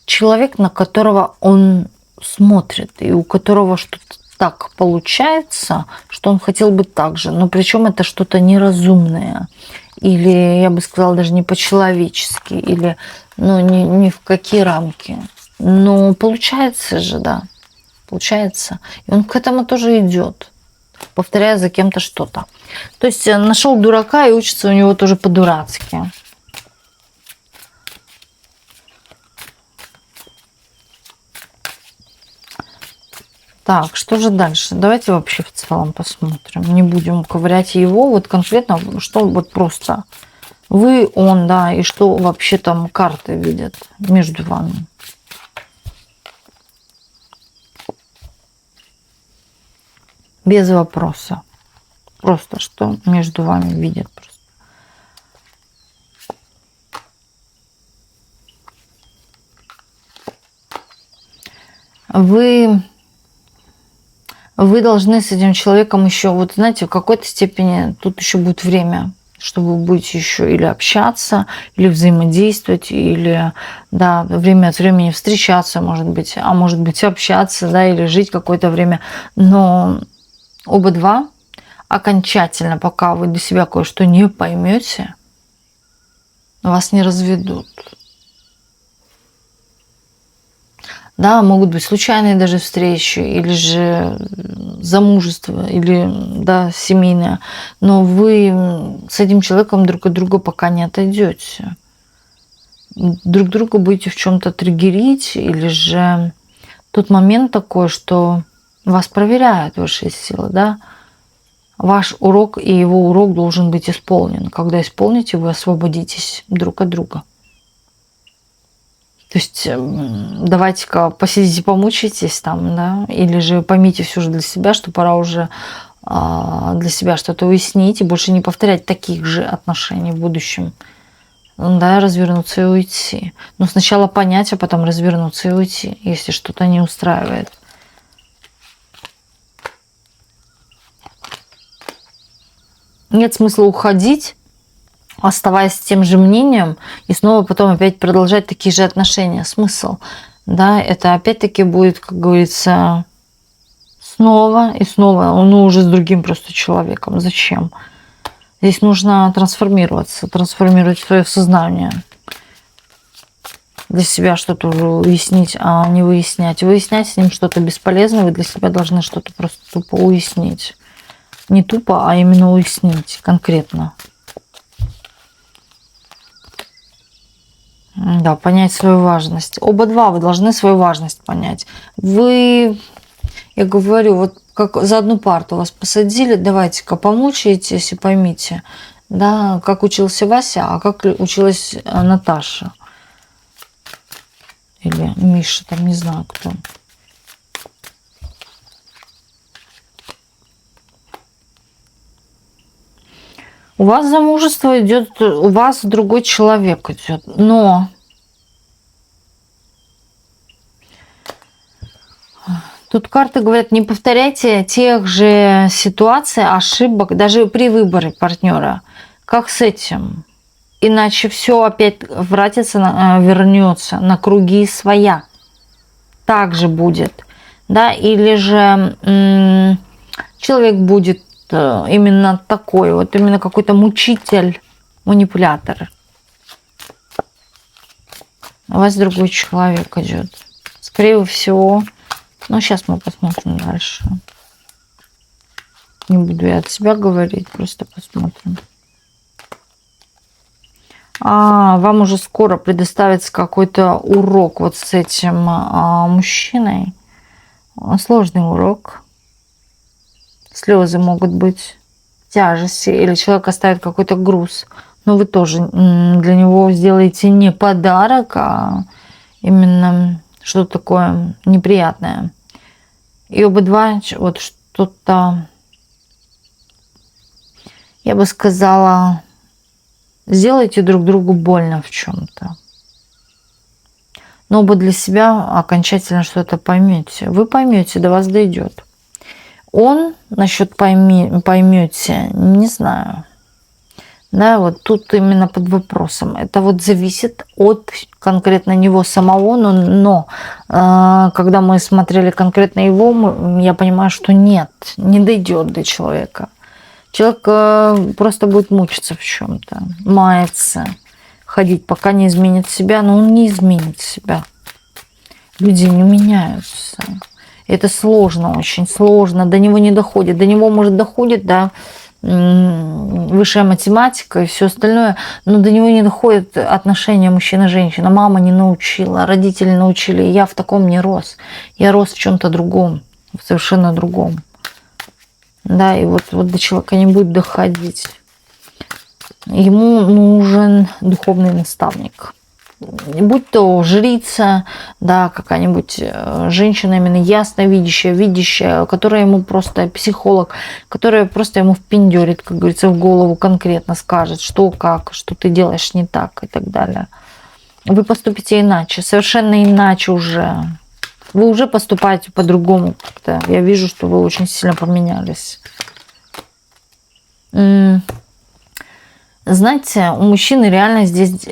S2: человек, на которого он смотрит, и у которого что-то так получается, что он хотел бы так же, но причем это что-то неразумное, или, я бы сказала, даже не по-человечески, или, ну, ни в какие рамки. Но получается же, да, получается. И он к этому тоже идет, повторяя за кем-то что-то. То есть нашел дурака и учится у него тоже по-дурацки. Так, что же дальше? Давайте вообще в целом посмотрим. Не будем ковырять его. Вот конкретно, что вот просто вы, он, да, и что вообще там карты видят между вами. Без вопроса. Просто что между вами видят. Просто. Вы должны с этим человеком еще, вот знаете, в какой-то степени тут еще будет время. что вы будете еще или общаться, или взаимодействовать, или, да, время от времени встречаться, может быть, а может быть общаться, да, или жить какое-то время. Но оба два окончательно, пока вы для себя кое-что не поймете, вас не разведут. Да, могут быть случайные даже встречи, или же замужество, или, да, семейное. Но вы с этим человеком друг от друга пока не отойдете. Друг друга будете в чем-то триггерить, или же тот момент такой, что вас проверяют высшие силы, да. Ваш урок и его урок должен быть исполнен. Когда исполните, вы освободитесь друг от друга. То есть давайте-ка посидите, помучитесь там, да, или же поймите все же для себя, что пора уже для себя что-то уяснить и больше не повторять таких же отношений в будущем. Да, развернуться и уйти. Но сначала понять, а потом развернуться и уйти, если что-то не устраивает. Нет смысла уходить, оставаясь с тем же мнением, и снова потом опять продолжать такие же отношения. Смысл, да, это опять-таки будет, как говорится, снова и снова, ну, уже с другим просто человеком. Зачем? Здесь нужно трансформироваться, трансформировать свое сознание. Для себя что-то уже уяснить, а не выяснять. Выяснять с ним что-то бесполезное, вы для себя должны что-то просто тупо уяснить. Не тупо, а именно уяснить конкретно. Да, понять свою важность. Оба два вы должны свою важность понять. Вы, я говорю, вот как за одну парту вас посадили, давайте-ка помучаетесь и поймите, да, как учился Вася, а как училась Наташа. Или Миша, там не знаю кто. У вас замужество идет, у вас другой человек идет, но тут карты говорят, не повторяйте тех же ситуаций, ошибок, даже при выборе партнера, как с этим. Иначе все опять вратится, вернется на круги своя. Так же будет. Да? Или же человек будет именно такой, вот именно какой-то мучитель, манипулятор. У вас другой человек идет. Скорее всего, ну сейчас мы посмотрим дальше. Не буду я от себя говорить, просто посмотрим. Вам уже скоро предоставится какой-то урок вот с этим мужчиной. Сложный урок. Слезы могут быть, тяжести, или человек оставит какой-то груз. Но вы тоже для него сделаете не подарок, а именно что-то такое неприятное. И оба два вот что-то, я бы сказала, сделайте друг другу больно в чем-то. Но оба для себя окончательно что-то поймете. Вы поймете, до вас дойдет. Он насчет поймете, не знаю. Да, вот тут именно под вопросом. Это вот зависит от конкретно него самого, но когда мы смотрели конкретно его, я понимаю, что нет, не дойдет до человека. Человек просто будет мучиться в чем-то, маяться, ходить, пока не изменит себя, но он не изменит себя. Люди не меняются. Это сложно, очень сложно. До него не доходит. До него, может, доходит, да, высшая математика и все остальное, но до него не доходит отношения мужчина-женщина. Мама не научила, родители научили. Я в таком не рос. Я рос в чем-то другом, в совершенно другом. Да, и вот до человека не будет доходить. Ему нужен духовный наставник. Будь то жрица, да, какая-нибудь женщина именно видящая, которая ему просто психолог, которая просто ему впендюрит, как говорится, в голову конкретно скажет, что, как, что ты делаешь не так и так далее. Вы поступите иначе, совершенно иначе уже. Вы уже поступаете по-другому как-то. Я вижу, что вы очень сильно поменялись. Знаете, у мужчины реально здесь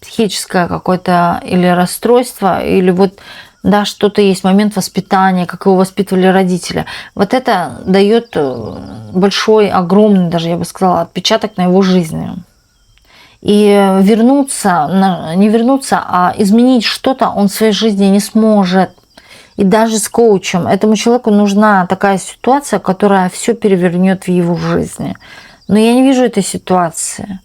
S2: психическое какое-то или расстройство, или вот, да, что-то есть, момент воспитания, как его воспитывали родители. Вот это дает большой, огромный, даже я бы сказала, отпечаток на его жизни. И вернуться, не вернуться, а изменить что-то он в своей жизни не сможет. И даже с коучем этому человеку нужна такая ситуация, которая все перевернет в его жизни. Но я не вижу этой ситуации.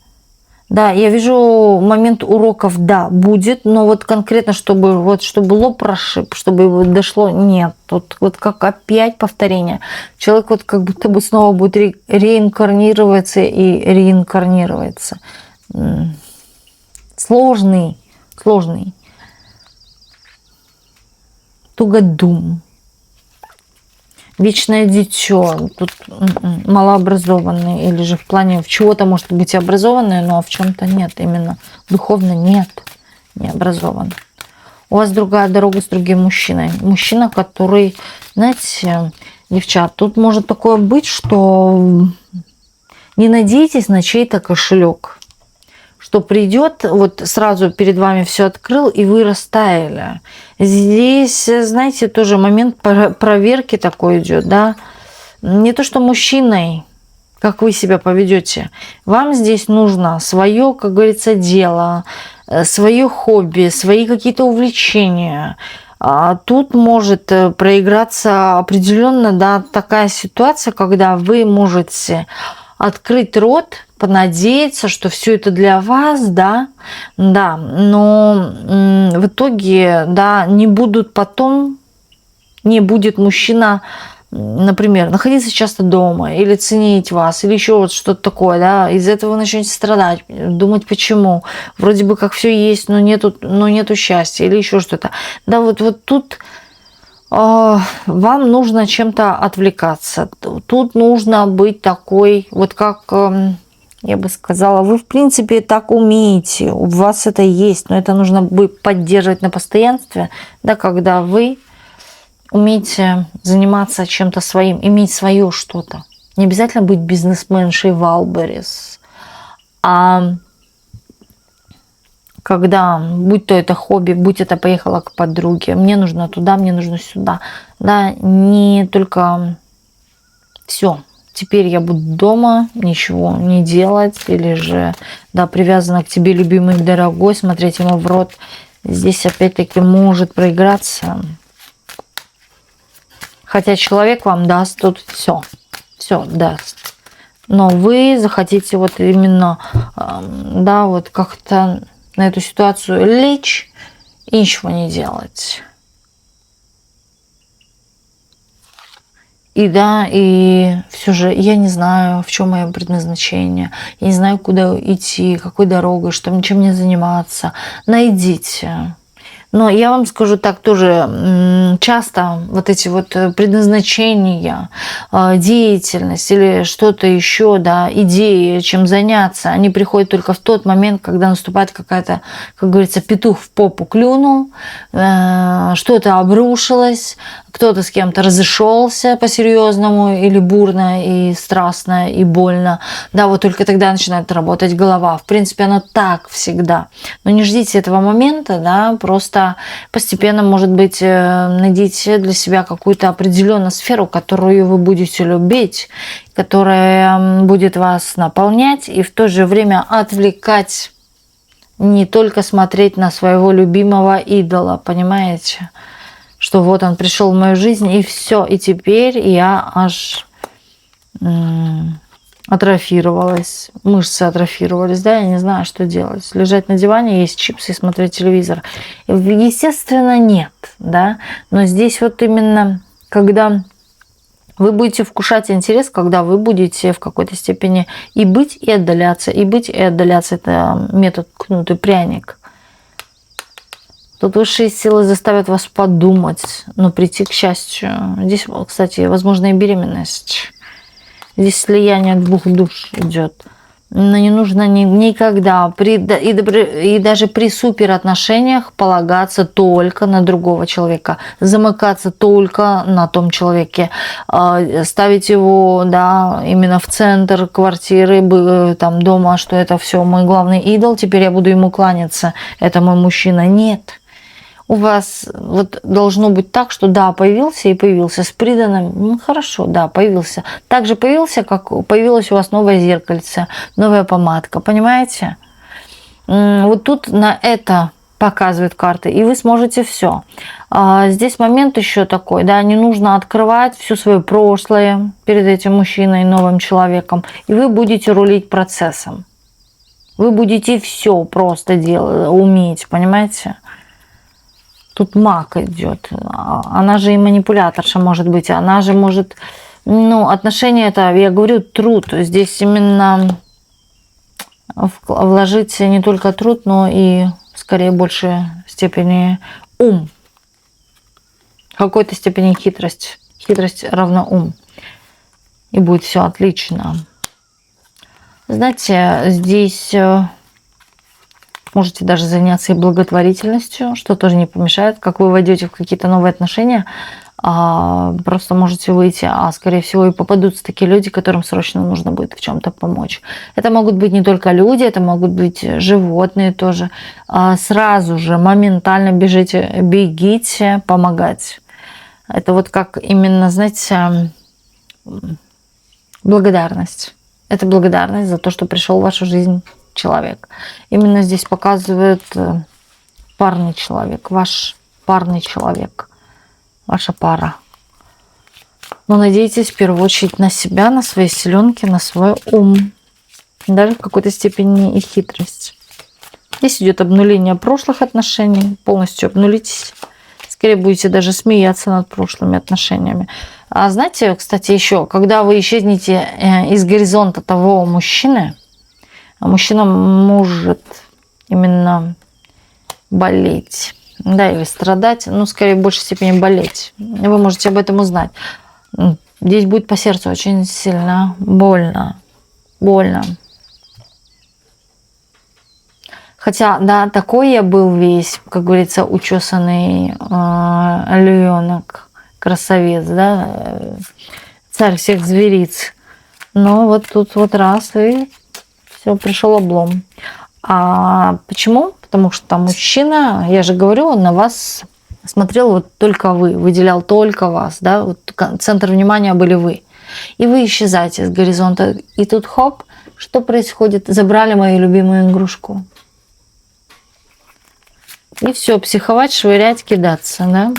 S2: Да, я вижу момент уроков, да, будет, но вот конкретно, чтобы лоб прошиб, чтобы его дошло, нет. Вот как опять повторение. Человек вот как будто бы снова будет реинкарнироваться и реинкарнироваться. Сложный. Тугодум. Вечное дитё, тут малообразованный, или же в плане в чего-то может быть образованный, но в чем-то нет, именно духовно нет, не образован. У вас другая дорога с другим мужчиной. Мужчина, который, знаете, девчат, тут может такое быть, что не надейтесь на чей-то кошелек, что придет, вот сразу перед вами все открыл, и вы растаяли. Здесь, знаете, тоже момент проверки такой идет, да. Не то, что мужчиной, как вы себя поведете. Вам здесь нужно свое, как говорится, дело, свое хобби, свои какие-то увлечения. Тут может проиграться определенно, да, такая ситуация, когда вы можете открыть рот, понадеяться, что все это для вас, да, но в итоге, да, не будет мужчина, например, находиться часто дома, или ценить вас, или еще вот что-то такое, да, из-за этого вы начнете страдать, думать, почему, вроде бы как все есть, но нету счастья, или еще что-то. Да, вот тут вам нужно чем-то отвлекаться. Тут нужно быть такой, вот как, я бы сказала, вы в принципе так умеете, у вас это есть, но это нужно будет поддерживать на постоянстве, да, когда вы умеете заниматься чем-то своим, иметь свое что-то. Не обязательно быть бизнесменшей Валберис, а когда, будь то это хобби, будь это поехала к подруге, мне нужно туда, мне нужно сюда, да, не только все. Теперь я буду дома, ничего не делать, или же, да, привязана к тебе, любимый, дорогой, смотреть ему в рот. Здесь опять-таки может проиграться. Хотя человек вам даст тут все даст. Но вы захотите вот именно, да, вот как-то на эту ситуацию лечь и ничего не делать. И да, и все же я не знаю, в чем мое предназначение. Я не знаю, куда идти, какой дорогой, чем мне заниматься. Найдите. Но я вам скажу так тоже, часто вот эти вот предназначения, деятельность или что-то еще, да, идеи, чем заняться, они приходят только в тот момент, когда наступает какая-то, как говорится, петух в попу клюнул, что-то обрушилось, кто-то с кем-то разошелся по-серьезному или бурно, и страстно, и больно. Да, вот только тогда начинает работать голова. В принципе, оно так всегда. Но не ждите этого момента, да, просто постепенно, может быть, найдите для себя какую-то определенную сферу, которую вы будете любить, которая будет вас наполнять и в то же время отвлекать, не только смотреть на своего любимого идола, понимаете? Что вот он пришел в мою жизнь, и все, и теперь я аж атрофировалась, мышцы атрофировались, да, я не знаю, что делать. Лежать на диване, есть чипсы и смотреть телевизор. Естественно, нет, да, но здесь вот именно, когда вы будете вкушать интерес, когда вы будете в какой-то степени и быть, и отдаляться, это метод кнутый пряник. Тут высшие силы заставят вас подумать, но прийти к счастью. Здесь, кстати, возможно и беременность. Здесь слияние двух душ идет. Но не нужно никогда, и даже при суперотношениях полагаться только на другого человека, замыкаться только на том человеке, ставить его, да, именно в центр квартиры, там, дома, что это все мой главный идол, теперь я буду ему кланяться, это мой мужчина. Нет. У вас вот должно быть так, что да, появился и появился с приданым, ну хорошо, да, появился. Так же появился, как появилось у вас новое зеркальце, новая помадка, понимаете? Вот тут на это показывают карты, и вы сможете все. Здесь момент еще такой, да, не нужно открывать все свое прошлое перед этим мужчиной, новым человеком, и вы будете рулить процессом. Вы будете все просто делать, уметь, понимаете? Тут маг идет. Она же и манипуляторша может быть. Она же может... Ну, отношения это, я говорю, труд. Здесь именно вложить не только труд, но и, скорее, в большей степени ум. В какой-то степени хитрость. Хитрость равна ум. И будет все отлично. Знаете, здесь... Можете даже заняться и благотворительностью, что тоже не помешает. Как вы войдете в какие-то новые отношения, просто можете выйти, а скорее всего и попадутся такие люди, которым срочно нужно будет в чем-то помочь. Это могут быть не только люди, это могут быть животные тоже. Сразу же, моментально бегите помогать. Это вот как именно, знаете, благодарность. Это благодарность за то, что пришел в вашу жизнь человек. Именно здесь показывает парный человек, ваш парный человек, ваша пара. Но надейтесь в первую очередь на себя, на свои силенки, на свой ум, даже в какой-то степени и хитрость. Здесь идет обнуление прошлых отношений, полностью обнулитесь. Скорее будете даже смеяться над прошлыми отношениями. А знаете, кстати, еще, когда вы исчезнете из горизонта того мужчины, мужчина может именно болеть, да, или страдать, ну, скорее, в большей степени болеть. Вы можете об этом узнать. Здесь будет по сердцу очень сильно больно. Больно. Хотя, да, такой я был весь, как говорится, учесанный львенок, красавец, да, царь всех звериц. Но вот тут вот раз и... Все, пришел облом. А почему? Потому что там мужчина, я же говорю, он на вас смотрел вот только вы, выделял только вас, да, вот центр внимания были вы. И вы исчезаете с горизонта. И тут хоп, что происходит? Забрали мою любимую игрушку. И все, психовать, швырять, кидаться, да?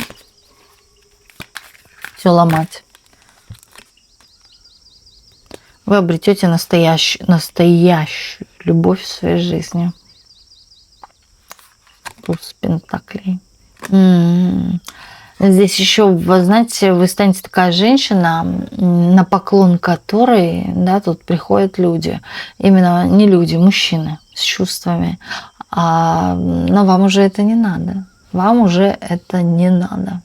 S2: Все ломать. Вы обретете настоящую любовь в своей жизни. Туз пентаклей. Здесь еще, вы знаете, вы станете такая женщина, на поклон которой, да, тут приходят люди. Именно не люди, мужчины с чувствами. Но вам уже это не надо. Вам уже это не надо.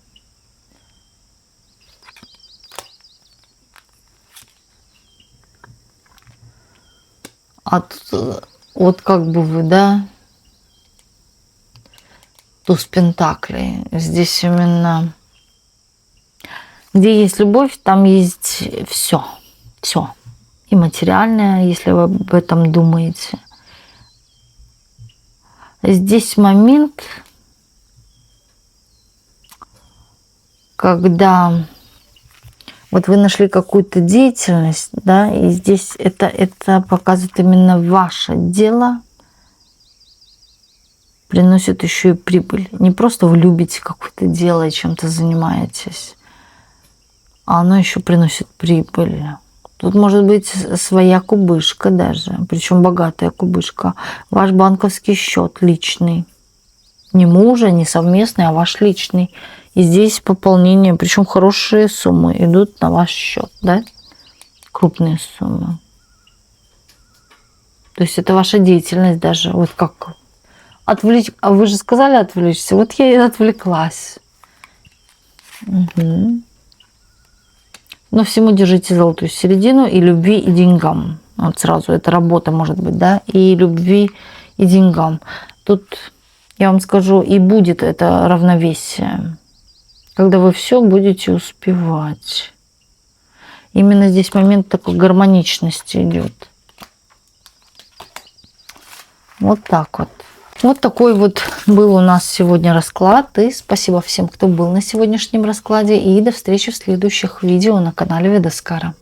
S2: Вот как бы вы, да, туз пентаклей. Здесь именно, где есть любовь, там есть все. Все. И материальное, если вы об этом думаете. Здесь момент, когда вот вы нашли какую-то деятельность, да, и здесь это показывает именно ваше дело, приносит еще и прибыль. Не просто вы любите какое-то дело и чем-то занимаетесь, а оно еще приносит прибыль. Тут может быть своя кубышка даже, причем богатая кубышка. Ваш банковский счет личный. Не мужа, не совместный, а ваш личный. И здесь пополнение, причем хорошие суммы идут на ваш счет, да? Крупные суммы. То есть это ваша деятельность даже. Вот как отвлечь. А вы же сказали отвлечься. Вот я и отвлеклась. Угу. Но всему держите золотую середину и любви, и деньгам. Вот сразу это работа может быть, да, и любви, и деньгам. Тут, я вам скажу, и будет это равновесие, когда вы все будете успевать. Именно здесь момент такой гармоничности идет. Вот так вот. Вот такой вот был у нас сегодня расклад. И спасибо всем, кто был на сегодняшнем раскладе. И до встречи в следующих видео на канале Ведаскара.